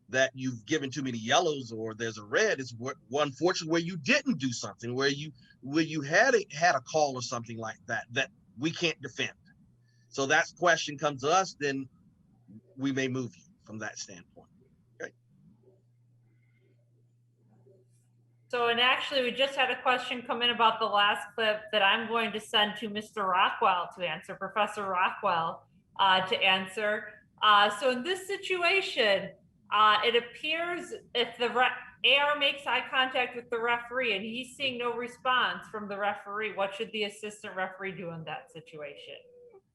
that you've given too many yellows or there's a red. It's unfortunately where you didn't do something, where you had a call or something like that we can't defend. So that question comes to us, then we may move you from that standpoint. Okay. So, and actually, we just had a question come in about the last clip that I'm going to send to Mr. Rockwell to answer, Professor Rockwell to answer. So in this situation, it appears if the AR makes eye contact with the referee and he's seeing no response from the referee, what should the assistant referee do in that situation?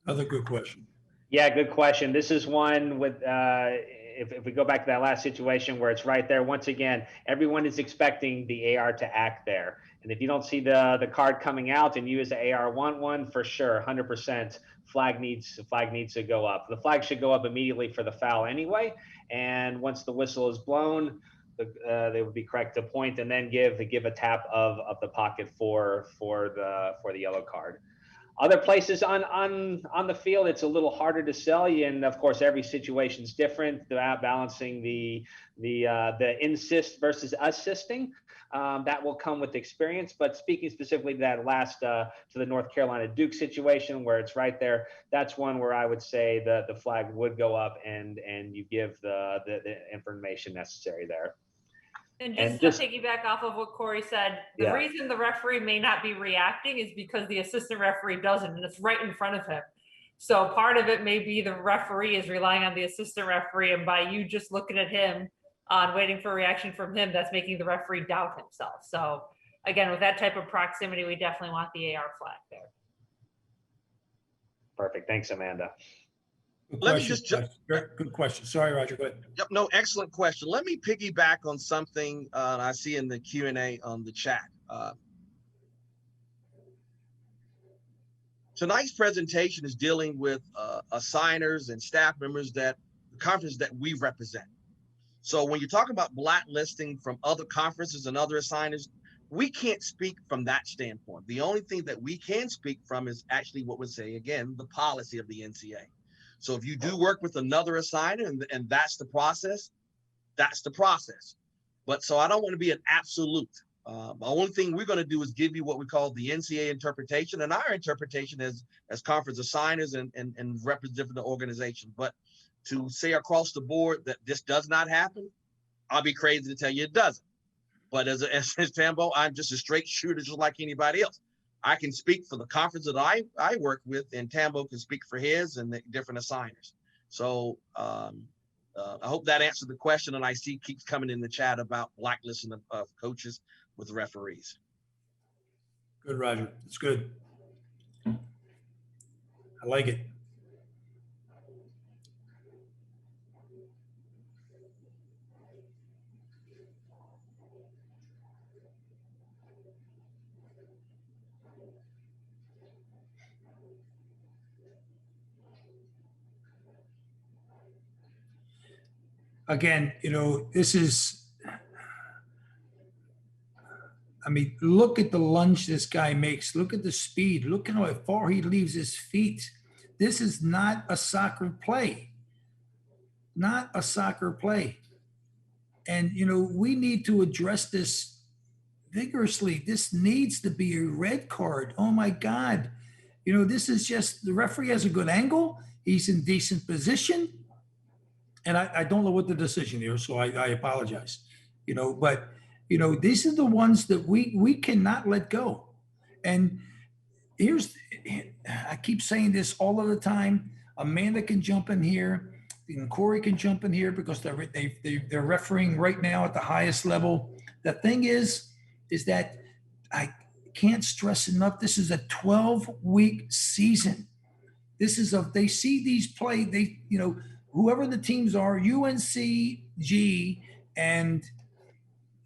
Another good question. Yeah, good question. This is one with, if we go back to that last situation where it's right there, once again, everyone is expecting the AR to act there. And if you don't see the card coming out and you as the AR want one, for sure, 100%, flag needs to go up. The flag should go up immediately for the foul anyway. And once the whistle is blown, they would be correct to point and then give a tap of the pocket for the yellow card. Other places on the field, it's a little harder to sell you, and of course, every situation is different. Balancing the insist versus assisting, that will come with experience. But speaking specifically to that last to the North Carolina Duke situation, where it's right there, that's one where I would say the flag would go up, and you give the information necessary there. And just to piggyback off of what Corey said, the reason the referee may not be reacting is because the assistant referee doesn't, and it's right in front of him. So part of it may be the referee is relying on the assistant referee, and by you just looking at him and waiting for a reaction from him, that's making the referee doubt himself. So again, with that type of proximity, we definitely want the AR flag there. Perfect. Thanks, Amanda. Let me just good question. Sorry, Roger. Go ahead. Yep. No, excellent question. Let me piggyback on something I see in the Q&A on the chat. Tonight's presentation is dealing with assigners and staff members that the conference that we represent. So when you talk about blacklisting from other conferences and other assigners, we can't speak from that standpoint. The only thing that we can speak from is actually what we say, again, the policy of the NCA. So if you do work with another assigner and that's the process, that's the process. But so I don't want to be an absolute. The only thing we're going to do is give you what we call the NCA interpretation and our interpretation as conference assigners and representative of the organization. But to say across the board that this does not happen, I'll be crazy to tell you it doesn't. But as Tambo, I'm just a straight shooter, just like anybody else. I can speak for the conference that I work with, and Tambo can speak for his and the different assigners. So I hope that answered the question. And I see keeps coming in the chat about blacklisting of coaches with referees. Good, Roger. It's good. I like it. Again, this is, I mean, look at the lunge this guy makes. Look at the speed. Look at how far he leaves his feet. This is not a soccer play. Not a soccer play. And, we need to address this vigorously. This needs to be a red card. Oh, my God. This is just, the referee has a good angle. He's in decent position. And I don't know what the decision here, so I apologize. But these are the ones that we cannot let go. And I keep saying this all of the time. Amanda can jump in here. and Corey can jump in here because they're refereeing right now at the highest level. The thing is that I can't stress enough. This is a 12-week season. They see these play, whoever the teams are, UNCG and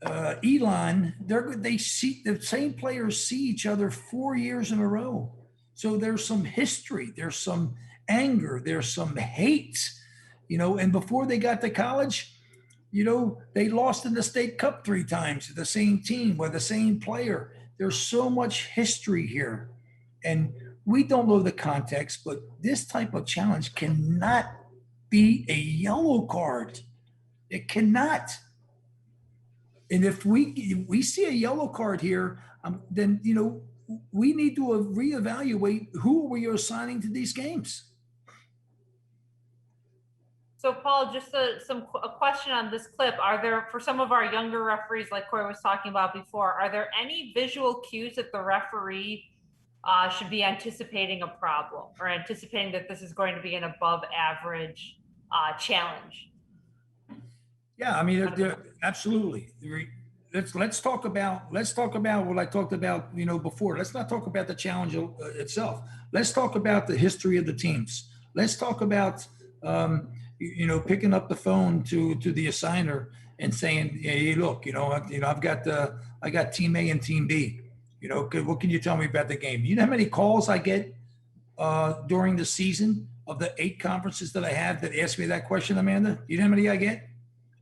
Elon, they see the same players see each other 4 years in a row. So there's some history, there's some anger, there's some hate, and before they got to college, they lost in the state cup 3 times to the same team with the same player. There's so much history here. And we don't know the context, but this type of challenge cannot be a yellow card. It cannot. And if we see a yellow card here, then, we need to reevaluate who we are assigning to these games. So Paul, just a question on this clip. Are there, for some of our younger referees, like Corey was talking about before, are there any visual cues that the referee should be anticipating a problem or anticipating that this is going to be an above average challenge? Yeah, I mean, absolutely. Let's talk about what I talked about, before. Let's not talk about the challenge itself. Let's talk about the history of the teams. Let's talk about picking up the phone to the assigner and saying, hey, look, I got team A and team B. What can you tell me about the game? You know how many calls I get during the season of the 8 conferences that I have that ask me that question, Amanda? You know how many I get?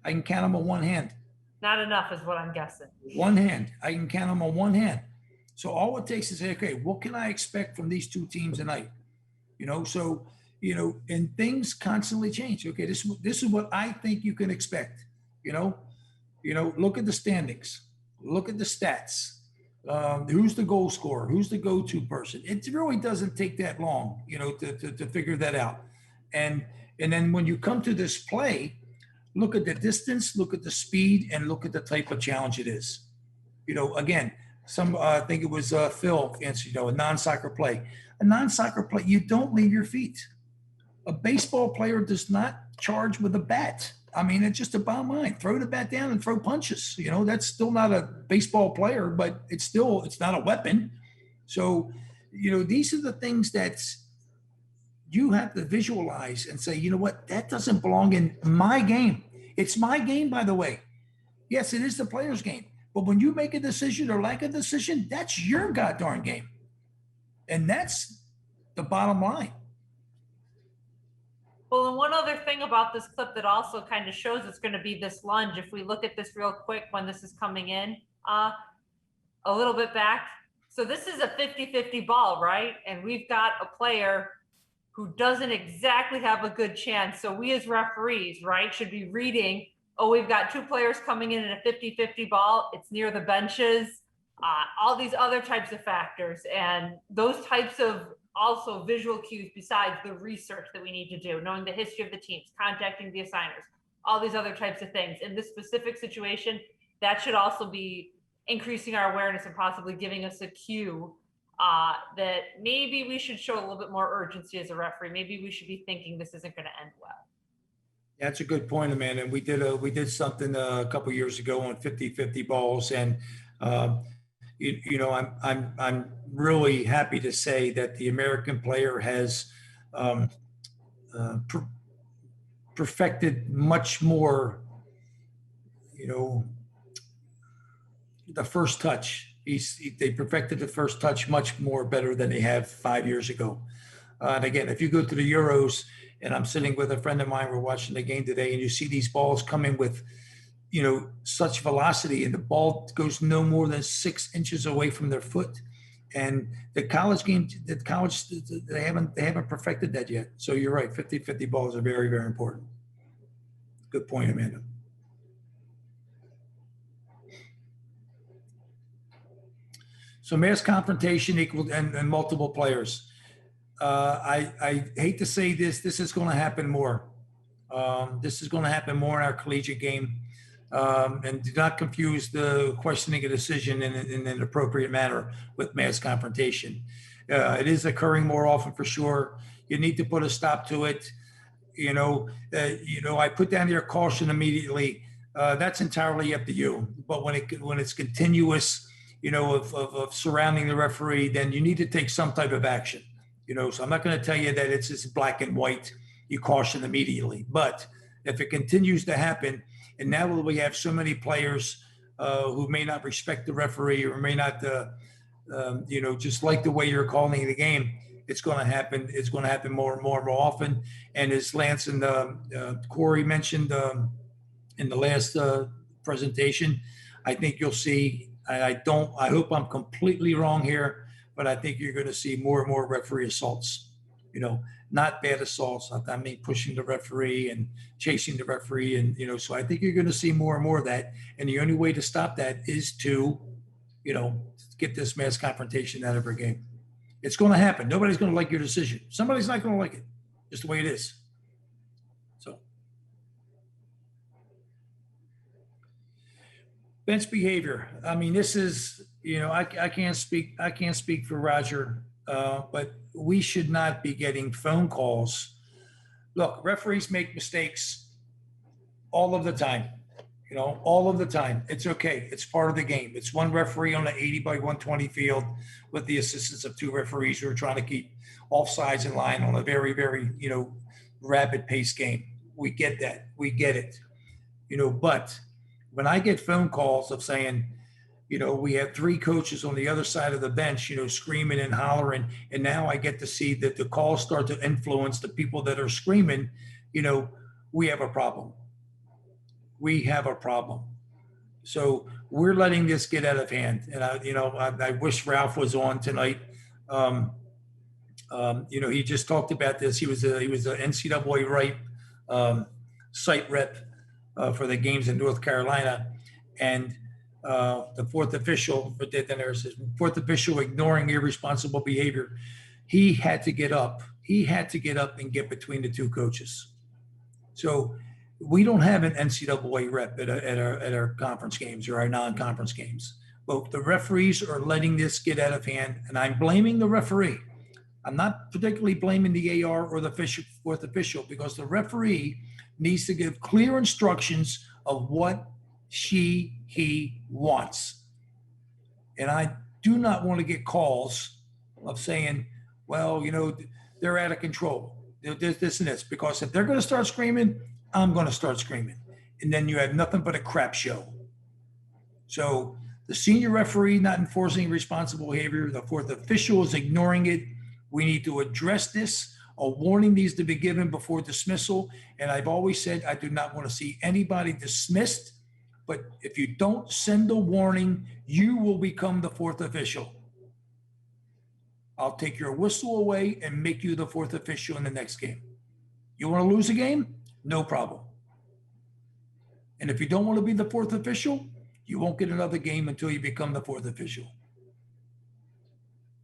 I can count them on one hand. Not enough is what I'm guessing. One hand. I can count them on one hand. So all it takes is say, okay, what can I expect from these 2 teams tonight? And things constantly change. Okay, this is what I think you can expect. Look at the standings, look at the stats. Who's the goal scorer? Who's the go-to person? It really doesn't take that long, to figure that out. And then when you come to this play, look at the distance, look at the speed, and look at the type of challenge it is. Again, I think it was Phil answered, a non-soccer play. A non-soccer play, you don't leave your feet. A baseball player does not charge with a bat. I mean, it's just a bottom line. Throw the bat down and throw punches. That's still not a baseball player, but it's not a weapon. So, these are the things that you have to visualize and say, you know what, that doesn't belong in my game. It's my game, by the way. Yes, it is the player's game. But when you make a decision or lack a decision, that's your goddamn game. And that's the bottom line. Well, and one other thing about this clip that also kind of shows it's going to be this lunge, if we look at this real quick when this is coming in, a little bit back. So this is a 50-50 ball, right? And we've got a player who doesn't exactly have a good chance. So we as referees, right, should be reading, oh, we've got 2 players coming in a 50-50 ball. It's near the benches, all these other types of factors. And those types of also visual cues besides the research that we need to do, knowing the history of the teams, contacting the assigners, all these other types of things. In this specific situation, that should also be increasing our awareness and possibly giving us a cue that maybe we should show a little bit more urgency as a referee. Maybe we should be thinking this isn't going to end well. That's a good point, Amanda. And we did something a couple of years ago on 50-50 balls, and I'm really happy to say that the American player has perfected much more. The first touch. They perfected the first touch much more better than they have 5 years ago. And again, if you go to the Euros, and I'm sitting with a friend of mine, we're watching the game today, and you see these balls come in with, such velocity, and the ball goes no more than 6 inches away from their foot. And the college game, they haven't perfected that yet. So you're right, 50-50 balls are very, very important. Good point, Amanda. So mass confrontation equal and multiple players. I hate to say this is going to happen more. This is going to happen more in our collegiate game. And do not confuse the questioning a decision in an appropriate manner with mass confrontation. It is occurring more often for sure. You need to put a stop to it. I put down there caution immediately. That's entirely up to you. But when it's continuous, of surrounding the referee, then you need to take some type of action. So I'm not going to tell you that it's just black and white. You caution immediately. But if it continues to happen, and now we have so many players who may not respect the referee or may not, just like the way you're calling the game, it's going to happen. It's going to happen more and more often. And as Lance and Corey mentioned in the last presentation, I think you'll see. I hope I'm completely wrong here, but I think you're going to see more and more referee assaults. Not bad assaults. I mean, pushing the referee and chasing the referee, and so I think you're going to see more and more of that. And the only way to stop that is to, get this mass confrontation out of our game. It's going to happen. Nobody's going to like your decision. Somebody's not going to like it. Just the way it is. So, bench behavior. I mean, this is, I can't speak for Roger, but we should not be getting phone calls. Look, referees make mistakes all of the time. All of the time. It's okay. It's part of the game. It's one referee on an 80 by 120 field with the assistance of two referees who are trying to keep all sides in line on a very, very, rapid pace game. We get that. We get it. But when I get phone calls of saying, we have three coaches on the other side of the bench, screaming and hollering, and now I get to see that the calls start to influence the people that are screaming, we have a problem. We have a problem. So we're letting this get out of hand. And I wish Ralph was on tonight. He just talked about this. He was a NCAA site rep for the games in North Carolina, and the fourth official ignoring irresponsible behavior. He had to get up. And get between the two coaches. So we don't have an NCAA rep at our conference games or our non-conference games. But the referees are letting this get out of hand, and I'm blaming the referee. I'm not particularly blaming the AR or the fourth official, because the referee needs to give clear instructions of what he wants. And I do not want to get calls of saying, well, they're out of control. This and this, because if they're going to start screaming, I'm going to start screaming. And then you have nothing but a crap show. So the senior referee not enforcing responsible behavior, the fourth official is ignoring it. We need to address this. A warning needs to be given before dismissal. And I've always said I do not want to see anybody dismissed. But if you don't send a warning, you will become the fourth official. I'll take your whistle away and make you the fourth official in the next game. You want to lose a game? No problem. And if you don't want to be the fourth official, you won't get another game until you become the fourth official.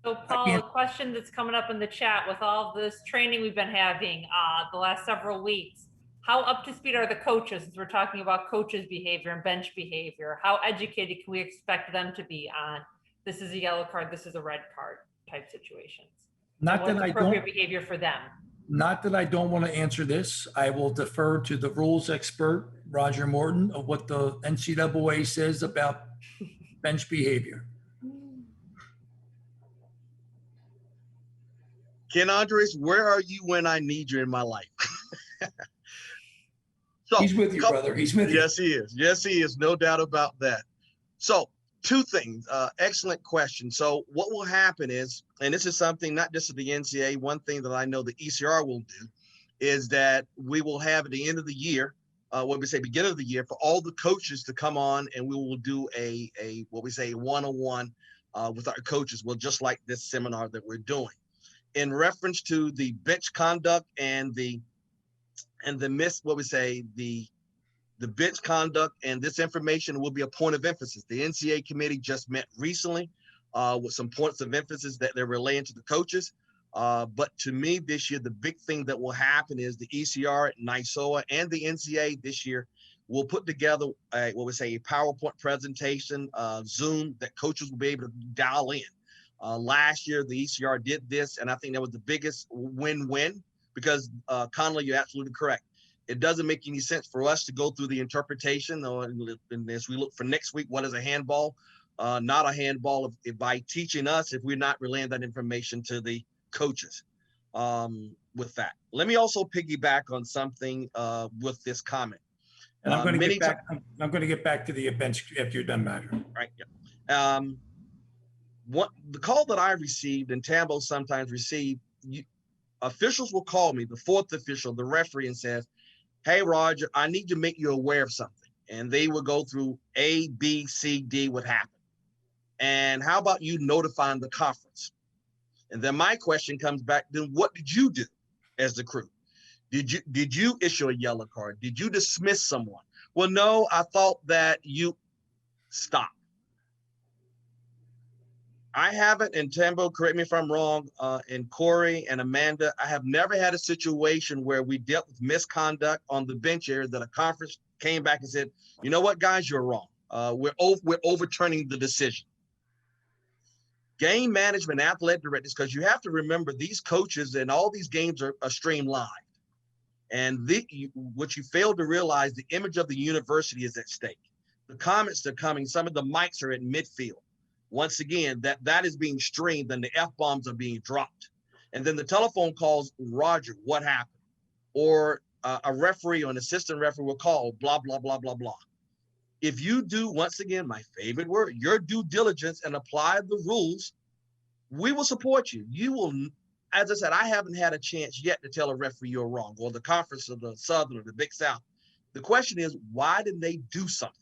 So Paul, a question that's coming up in the chat with all this training we've been having the last several weeks, how up to speed are the coaches, as we're talking about coaches' behavior and bench behavior? How educated can we expect them to be on this is a yellow card, this is a red card type situations? Not that I don't. Appropriate behavior for them. Not that I don't want to answer this. I will defer to the rules expert, Roger Morton, of what the NCAA says about bench behavior. Ken Andres, where are you when I need you in my life? So, he's with you, brother. He's with you. Yes, he is. Yes, he is. No doubt about that. So two things. Excellent question. So what will happen is, and this is something not just at the NCAA, one thing that I know the ECR will do is that we will have at the end of the year, beginning of the year, for all the coaches to come on, and we will do a one-on-one with our coaches. Well, just like this seminar that we're doing. In reference to the bench conduct and the bench conduct and this information will be a point of emphasis. The NCAA committee just met recently with some points of emphasis that they're relaying to the coaches. But to me this year, the big thing that will happen is the ECR, NYSOA, and the NCAA this year will put together a PowerPoint presentation, Zoom, that coaches will be able to dial in. Last year, the ECR did this, and I think that was the biggest win-win because Connolly, you're absolutely correct. It doesn't make any sense for us to go through the interpretation, and as we look for next week, what is a handball? Not a handball by teaching us if we're not relaying that information to the coaches. With that, let me also piggyback on something with this comment. And I'm going to get back. I'm going to get back to the bench after you're done, Matt. Right. Yeah. What the call that I received, and Tambo sometimes received, officials will call me, the fourth official, the referee, and says, "Hey, Roger, I need to make you aware of something." And they will go through A, B, C, D, what happened. And how about you notifying the conference? And then my question comes back, then what did you do as the crew? Did you issue a yellow card? Did you dismiss someone? Well, no, I thought that you stop. I haven't, and Tambo, correct me if I'm wrong, and Corey and Amanda, I have never had a situation where we dealt with misconduct on the bench area that a conference came back and said, you know what, guys, you're wrong. We're overturning the decision. Game management, athletic directors, because you have to remember these coaches and all these games are streamed live. And what you fail to realize, the image of the university is at stake. The comments are coming, some of the mics are at midfield. Once again, that is being streamed and the F-bombs are being dropped. And then the telephone calls, Roger, what happened? Or a referee or an assistant referee will call, blah, blah, blah, blah, blah. If you do, once again, my favorite word, your due diligence and apply the rules, we will support you. You will, as I said, I haven't had a chance yet to tell a referee you're wrong, or the conference of the Southern or the Big South. The question is, why didn't they do something?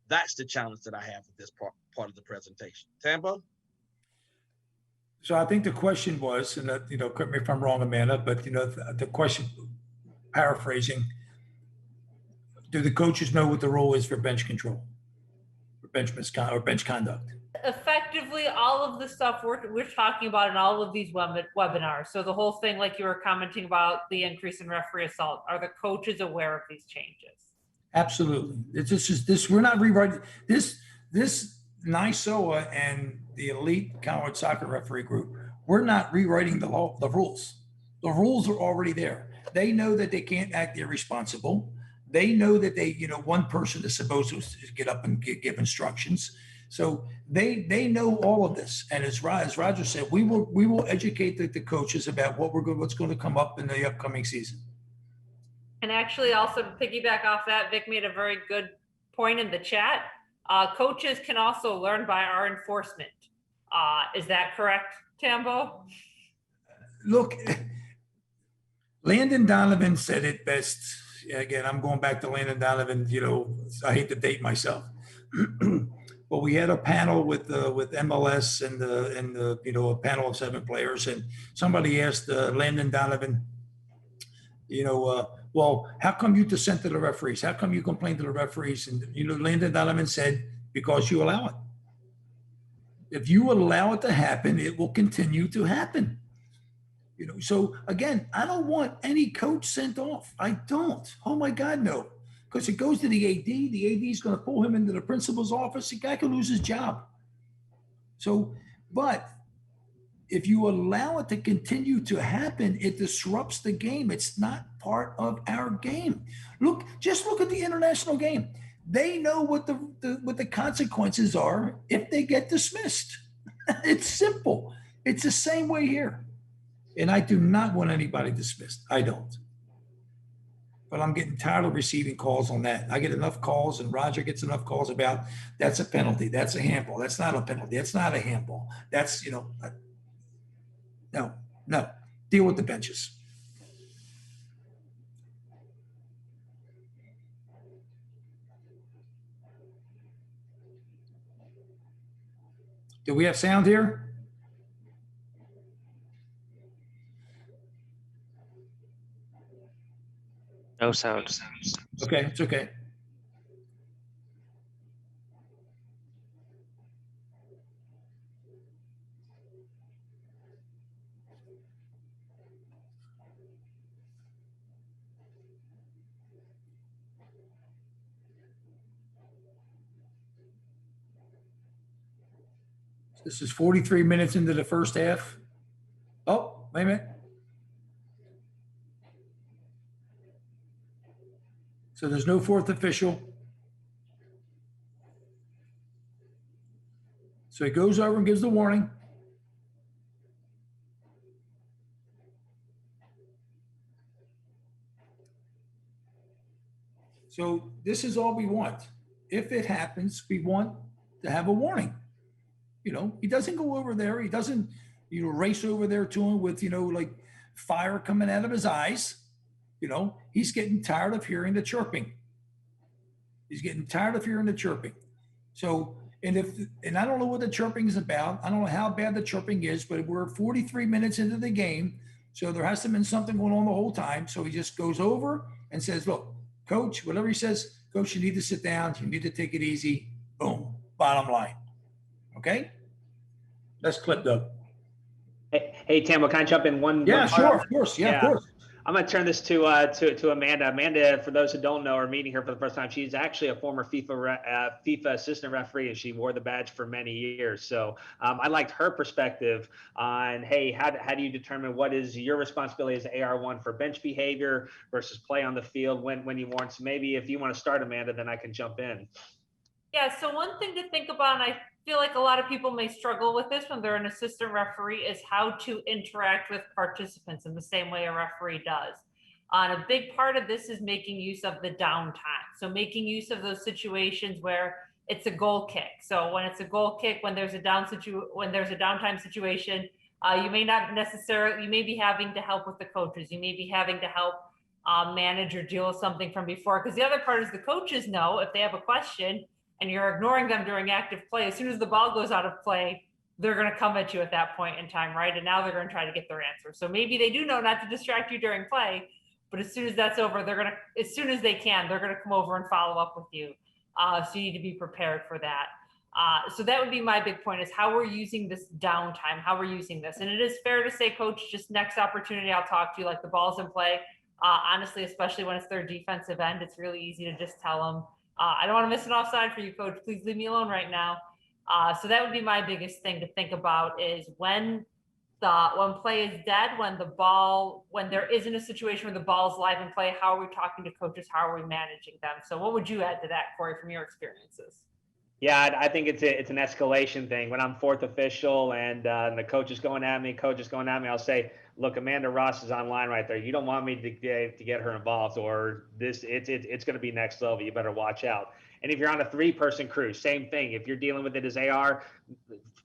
That's the challenge that I have with this part of the presentation. Tambo? So I think the question was, and correct me if I'm wrong, Amanda, but the question, paraphrasing, do the coaches know what the rule is for bench control, or bench conduct? Effectively, all of the stuff we're talking about in all of these webinars. So the whole thing, like you were commenting about the increase in referee assault, are the coaches aware of these changes? Absolutely. This. We're not rewriting this. NYSOA and the elite college soccer referee group. We're not rewriting the rules. The rules are already there. They know that they can't act irresponsible. They know that one person is supposed to get up and give instructions. So they know all of this. And as Roger said, we will educate the coaches about what's going to come up in the upcoming season. And actually, also to piggyback off that, Vic made a very good point in the chat. Coaches can also learn by our enforcement. Is that correct, Tambo? Look, Landon Donovan said it best. Again, I'm going back to Landon Donovan. I hate to date myself, but we had a panel with MLS and a panel of 7 players, and somebody asked Landon Donovan, well, how come you dissent to the referees? How come you complain to the referees? And Landon Donovan said, because you allow it. If you allow it to happen, it will continue to happen. So again, I don't want any coach sent off. I don't. Oh my God, no. Because it goes to the AD. The AD is going to pull him into the principal's office. The guy could lose his job. So, but if you allow it to continue to happen, it disrupts the game. It's not part of our game. Just look at the international game. They know what the consequences are if they get dismissed. It's simple. It's the same way here. And I do not want anybody dismissed. I don't. But I'm getting tired of receiving calls on that. I get enough calls, and Roger gets enough calls about that's a penalty. That's a handball. That's not a penalty. That's not a handball. That's, no. Deal with the benches. Do we have sound here? No sound. Okay, it's okay. This is 43 minutes into the first half. Oh, wait a minute. So there's no fourth official. So he goes over and gives the warning. So this is all we want. If it happens, we want to have a warning. You know, he doesn't go over there. He doesn't, race over there to him with, like fire coming out of his eyes. He's getting tired of hearing the chirping. He's getting tired of hearing the chirping. So, and I don't know what the chirping is about. I don't know how bad the chirping is, but we're 43 minutes into the game. So there has to have been something going on the whole time. So he just goes over and says, look, coach, whatever he says, coach, you need to sit down. You need to take it easy. Boom. Bottom line. Okay. Let's clip though. Hey, Tam, can I jump in one? Yeah, one sure. Of course. Yeah, of course. I'm going to turn this to Amanda. Amanda, for those who don't know or meeting her for the first time, she's actually a former FIFA assistant referee, and she wore the badge for many years. So I liked her perspective on, hey, how do you determine what is your responsibility as AR1 for bench behavior versus play on the field when you warn? So maybe if you want to start, Amanda, then I can jump in. Yeah, so one thing to think about, and I feel like a lot of people may struggle with this when they're an assistant referee, is how to interact with participants in the same way a referee does. And a big part of this is making use of the downtime. So making use of those situations where it's a goal kick. So when it's a goal kick, when there's a downtime situation, you may be having to help with the coaches. You may be having to help manage or deal with something from before. Because the other part is the coaches know if they have a question and you're ignoring them during active play, as soon as the ball goes out of play, they're going to come at you at that point in time, right? And now they're going to try to get their answer. So maybe they do know not to distract you during play, but as soon as that's over, as soon as they can, they're going to come over and follow up with you. So you need to be prepared for that. So that would be my big point, is how we're using this downtime, how we're using this. And it is fair to say, coach, just next opportunity I'll talk to you, like the ball's in play. Honestly, especially when it's their defensive end, it's really easy to just tell them, I don't want to miss an offside for you, coach. Please leave me alone right now. So that would be my biggest thing to think about, is when play is dead, when there isn't a situation where the ball is live in play, how are we talking to coaches? How are we managing them? So what would you add to that, Corey, from your experiences? Yeah, I think it's an escalation thing. When I'm fourth official and the coach is going at me, I'll say, look, Amanda Ross is online right there. You don't want me to get her involved, or it's going to be next level. You better watch out. And if you're on a 3-person crew, same thing. If you're dealing with it as AR,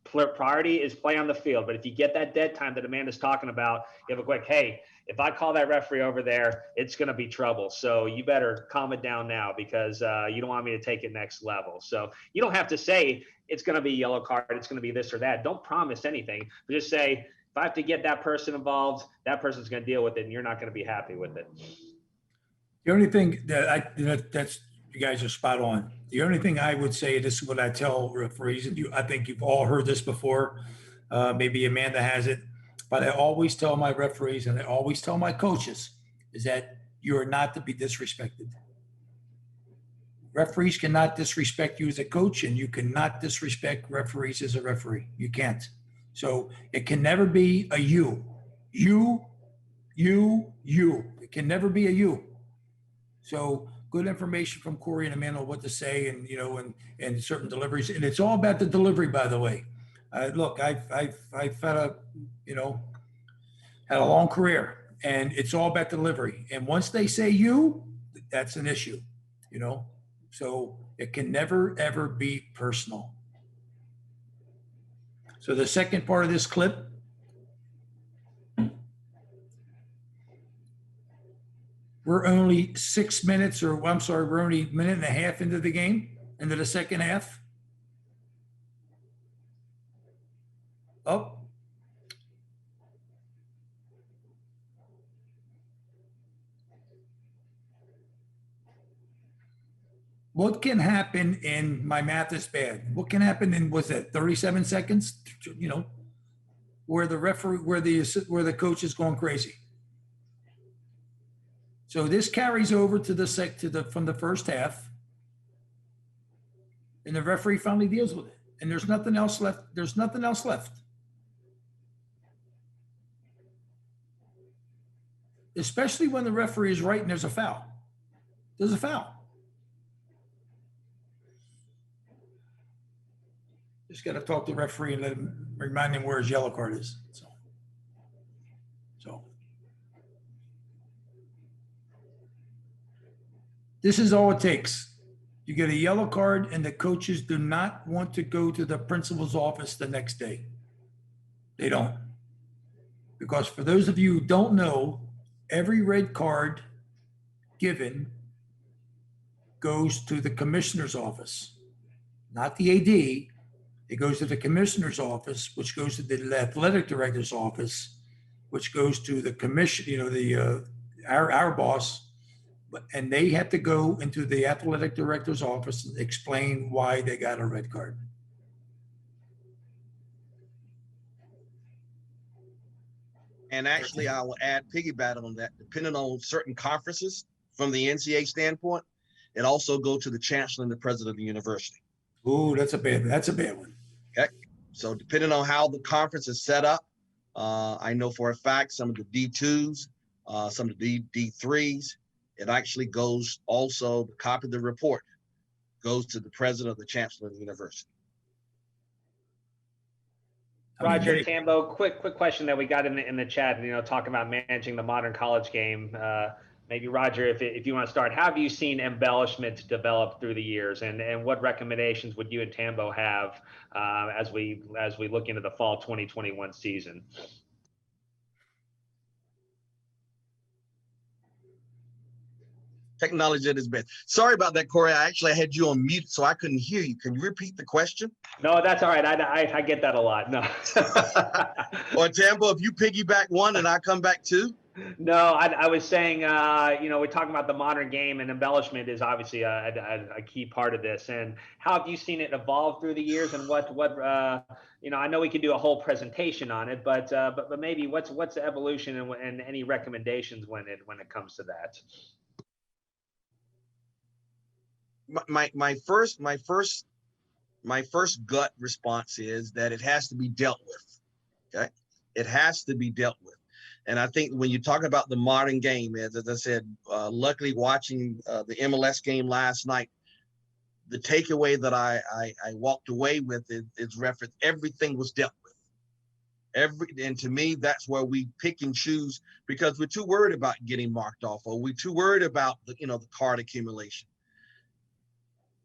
priority is play on the field. But if you get that dead time that Amanda's talking about, you have a quick, hey, if I call that referee over there, it's going to be trouble. So you better calm it down now, because you don't want me to take it next level. So you don't have to say it's going to be a yellow card, it's going to be this or that. Don't promise anything, but just say, if I have to get that person involved, that person's going to deal with it, and you're not going to be happy with it. The only thing that's you guys are spot on. The only thing I would say, this is what I tell referees, and I think you've all heard this before. Maybe Amanda has it, but I always tell my referees, and I always tell my coaches, is that you are not to be disrespected. Referees cannot disrespect you as a coach, and you cannot disrespect referees as a referee. You can't. So it can never be a you. It can never be a you. So good information from Corey and Amanda on what to say, and and certain deliveries, and it's all about the delivery, by the way. Look, I've had a had a long career, and it's all about delivery. And once they say you, that's an issue, So it can never ever be personal. So the second part of this clip. We're only 6 minutes, we're only a minute and a half into the game, into the second half. Oh. What can happen in, my math is bad, what can happen in, was that 37 seconds, where the referee, where the coach is going crazy? So this carries over from the first half, and the referee finally deals with it. And there's nothing else left. There's nothing else left. Especially when the referee is right and there's a foul. there's a foul. Just got to talk to the referee and let him remind him where his yellow card is. So this is all it takes. You get a yellow card and the coaches do not want to go to the principal's office the next day. They don't. Because for those of you who don't know, every red card given goes to the commissioner's office, not the AD. It goes to the commissioner's office, which goes to the athletic director's office, which goes to the commission, our boss, and they have to go into the athletic director's office and explain why they got a red card. And actually, I will add piggyback on that. Depending on certain conferences from the NCAA standpoint, it also go to the chancellor and the president of the university. Ooh, that's a bad one. Okay. So depending on how the conference is set up, I know for a fact some of the D2s, some of the D3s, it actually goes also, the copy of the report goes to the president of the chancellor of the university. Roger, Tambo, quick question that we got in the chat, talking about managing the modern college game. Maybe Roger, if you want to start, how have you seen embellishment develop through the years, and what recommendations would you and Tambo have as we look into the fall 2021 season? Technology at its best. Sorry about that, Corey. I actually had you on mute, so I couldn't hear you. Can you repeat the question? No, that's all right. I get that a lot. No. Or Tambo, if you piggyback one and I come back two. No, I was saying, we're talking about the modern game, and embellishment is obviously a key part of this. And how have you seen it evolve through the years? And what I know we could do a whole presentation on it, but maybe what's the evolution and any recommendations when it comes to that? My first gut response is that it has to be dealt with. Okay, it has to be dealt with. And I think when you talk about the modern game, as I said, luckily watching the MLS game last night, the takeaway that I walked away with is reference, everything was dealt with. And to me, that's where we pick and choose, because we're too worried about getting marked off, or we're too worried about the card accumulation.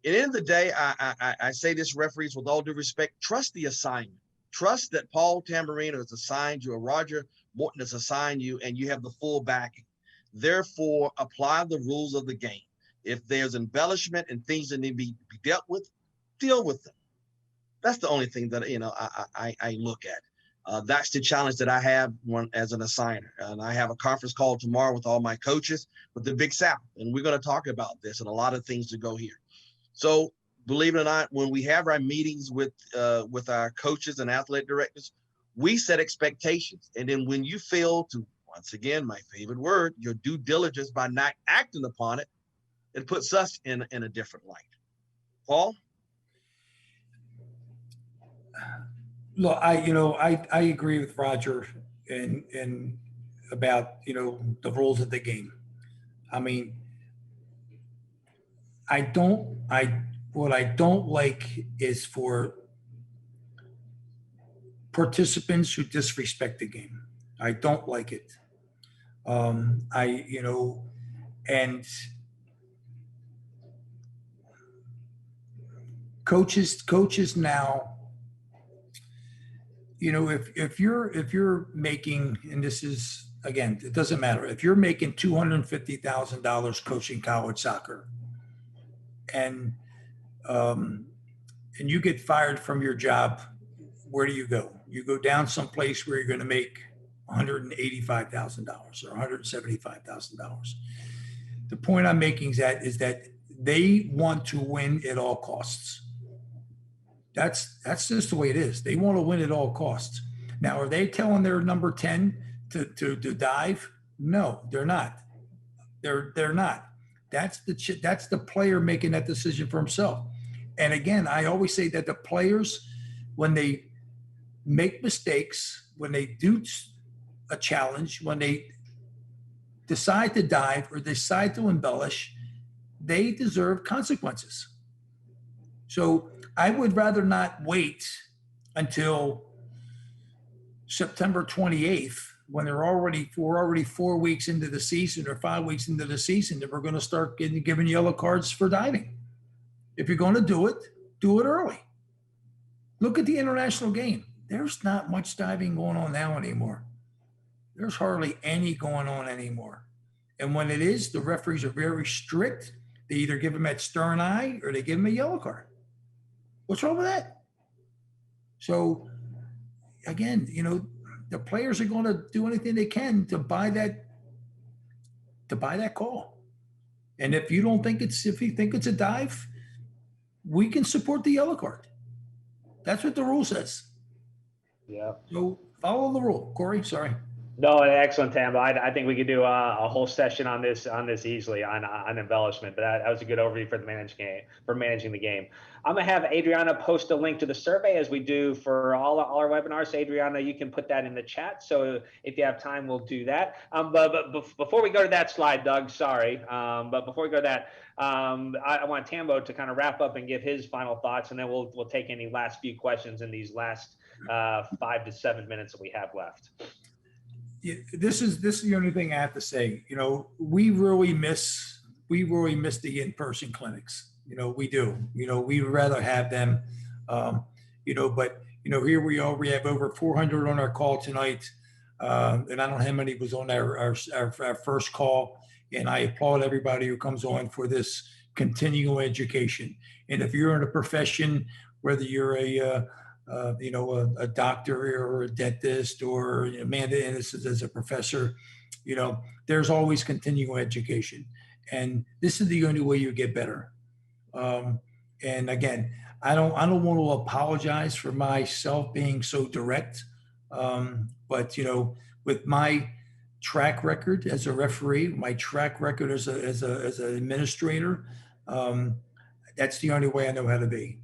At the end of the day, I say this, referees, with all due respect, trust the assignment. Trust that Paul Tamburino has assigned you, or Roger Morton has assigned you, and you have the full backing. Therefore, apply the rules of the game. If there's embellishment and things that need to be dealt with, deal with them. That's the only thing that I look at. That's the challenge that I have as an assigner. And I have a conference call tomorrow with all my coaches with the Big South, and we're going to talk about this and a lot of things to go here. So believe it or not, when we have our meetings with our coaches and athletic directors, we set expectations. And then when you fail to, once again, my favorite word, your due diligence by not acting upon it, it puts us in a different light. Paul? Look, I agree with Roger and about, the rules of the game. I mean, what I don't like is for participants who disrespect the game. I don't like it. And coaches now, if you're making, and this is, again, it doesn't matter, if you're making $250,000 coaching college soccer, and you get fired from your job, where do you go? You go down someplace where you're going to make $185,000 or $175,000. The point I'm making is that they want to win at all costs. That's just the way it is. They want to win at all costs. Now, are they telling their number 10 to dive? No, they're not. They're not. That's the player making that decision for himself. And again, I always say that the players, when they make mistakes, when they do a challenge, when they decide to dive or decide to embellish, they deserve consequences. So I would rather not wait until September 28th when we're already 4 weeks into the season or 5 weeks into the season that we're going to start giving yellow cards for diving. If you're going to do it early. Look at the international game. There's not much diving going on now anymore. There's hardly any going on anymore. And when it is, the referees are very strict. They either give them that stern eye or they give them a yellow card. What's wrong with that? So again, the players are going to do anything they can to buy that call. And if you think it's a dive, we can support the yellow card. That's what the rule says. Yeah. So follow the rule. Corey, sorry. No, excellent, Tambo. I think we could do a whole session on this easily on embellishment. But that was a good overview for managing the game. I'm gonna have Adriana post a link to the survey as we do for all our webinars. So Adriana, you can put that in the chat. So if you have time, we'll do that. But before we go to that slide, Doug, sorry. But before we go to that, I want Tambo to kind of wrap up and give his final thoughts, and then we'll take any last few questions in these last 5 to 7 minutes that we have left. This is the only thing I have to say. We really miss the in-person clinics. We do. We'd rather have them. But here we are. We have over 400 on our call tonight, and I don't know how many was on our first call. And I applaud everybody who comes on for this continual education. And if you're in a profession, whether you're a doctor or a dentist, or Amanda Ennis as a professor, there's always continual education. And this is the only way you get better. And again, I don't want to apologize for myself being so direct. But with my track record as a referee, my track record as an administrator, that's the only way I know how to be.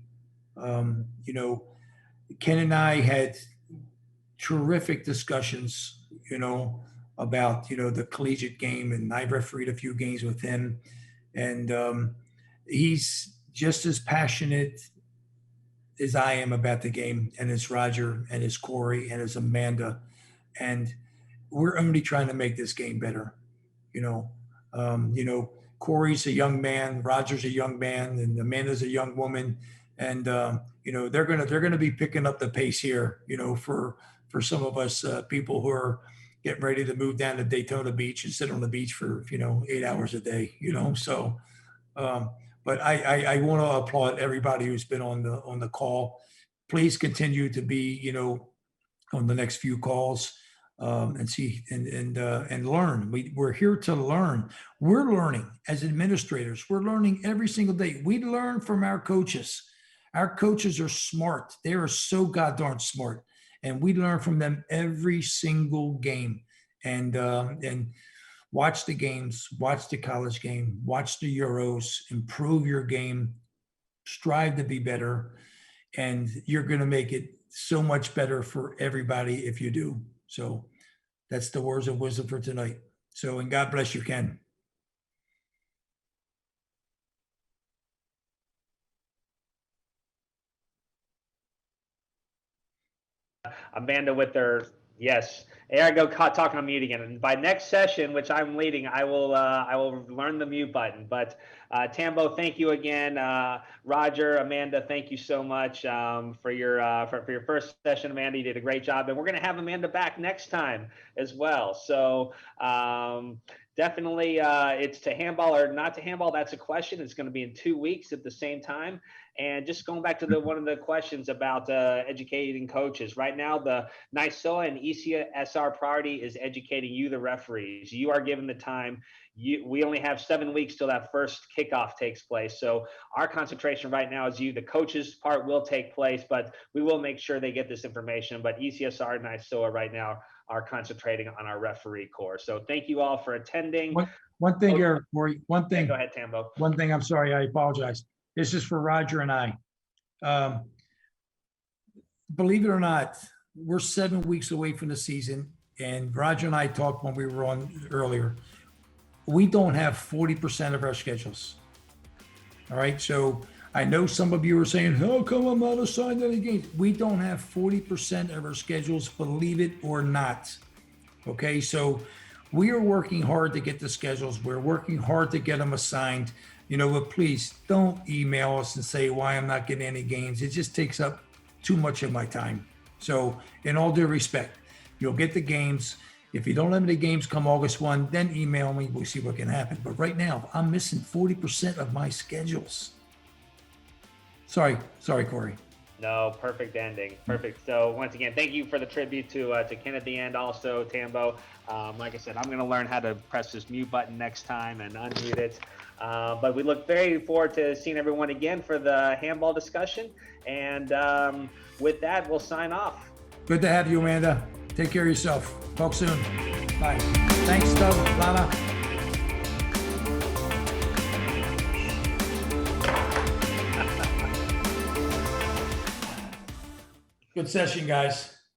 Ken and I had terrific discussions, about, the collegiate game, and I refereed a few games with him, and he's just as passionate as I am about the game, and as Roger, and as Corey, and as Amanda, and we're only trying to make this game better. Corey's a young man, Roger's a young man, and Amanda's a young woman. And, they're going to be picking up the pace here, for some of us people who are getting ready to move down to Daytona Beach and sit on the beach for, 8 hours a day, so, but I want to applaud everybody who's been on the call. Please continue to be, on the next few calls, and see and learn. We're here to learn. We're learning as administrators. We're learning every single day. We learn from our coaches. Our coaches are smart. They are so goddamn smart, and we learn from them every single game. And watch the games, watch the college game, watch the Euros, improve your game, strive to be better, and you're going to make it so much better for everybody if you do. So that's the words of wisdom for tonight. So, and God bless you, Ken. Amanda with her, yes. There I go, talking on mute again. And by next session, which I'm leading, I will learn the mute button. But Tambo, thank you again. Roger, Amanda, thank you so much for your first session. Amanda, you did a great job, and we're going to have Amanda back next time as well. So definitely, it's to handball or not to handball. That's a question. It's going to be in 2 weeks at the same time. And just going back to one of the questions about educating coaches. Right now, the NYSOA and ECSR priority is educating you, the referees. You are given the time. We only have 7 weeks till that first kickoff takes place. So our concentration right now is you. The coaches part will take place, but we will make sure they get this information. But ECSR and NYSOA right now are concentrating on our referee corps. So thank you all for attending. One thing, Eric, Corey, one thing. Yeah, go ahead, Tambo. One thing, I'm sorry, I apologize. This is for Roger and I. Believe it or not, we're 7 weeks away from the season, and Roger and I talked when we were on earlier. We don't have 40% of our schedules. All right, so I know some of you are saying, how come I'm not assigned any games? We don't have 40% of our schedules, believe it or not. Okay, so we are working hard to get the schedules. We're working hard to get them assigned. But please don't email us and say why I'm not getting any games. It just takes up too much of my time. So in all due respect, you'll get the games. If you don't have any games come August 1, then email me. We'll see what can happen. But right now, I'm missing 40% of my schedules. Sorry, Corey. No, perfect ending. Perfect. So once again, thank you for the tribute to Ken at the end. Also, Tambo, like I said, I'm going to learn how to press this mute button next time and unmute it. But we look very forward to seeing everyone again for the handball discussion. And with that, we'll sign off. Good to have you, Amanda. Take care of yourself. Talk soon. Bye. Thanks, Doug, Lana. Good session, guys.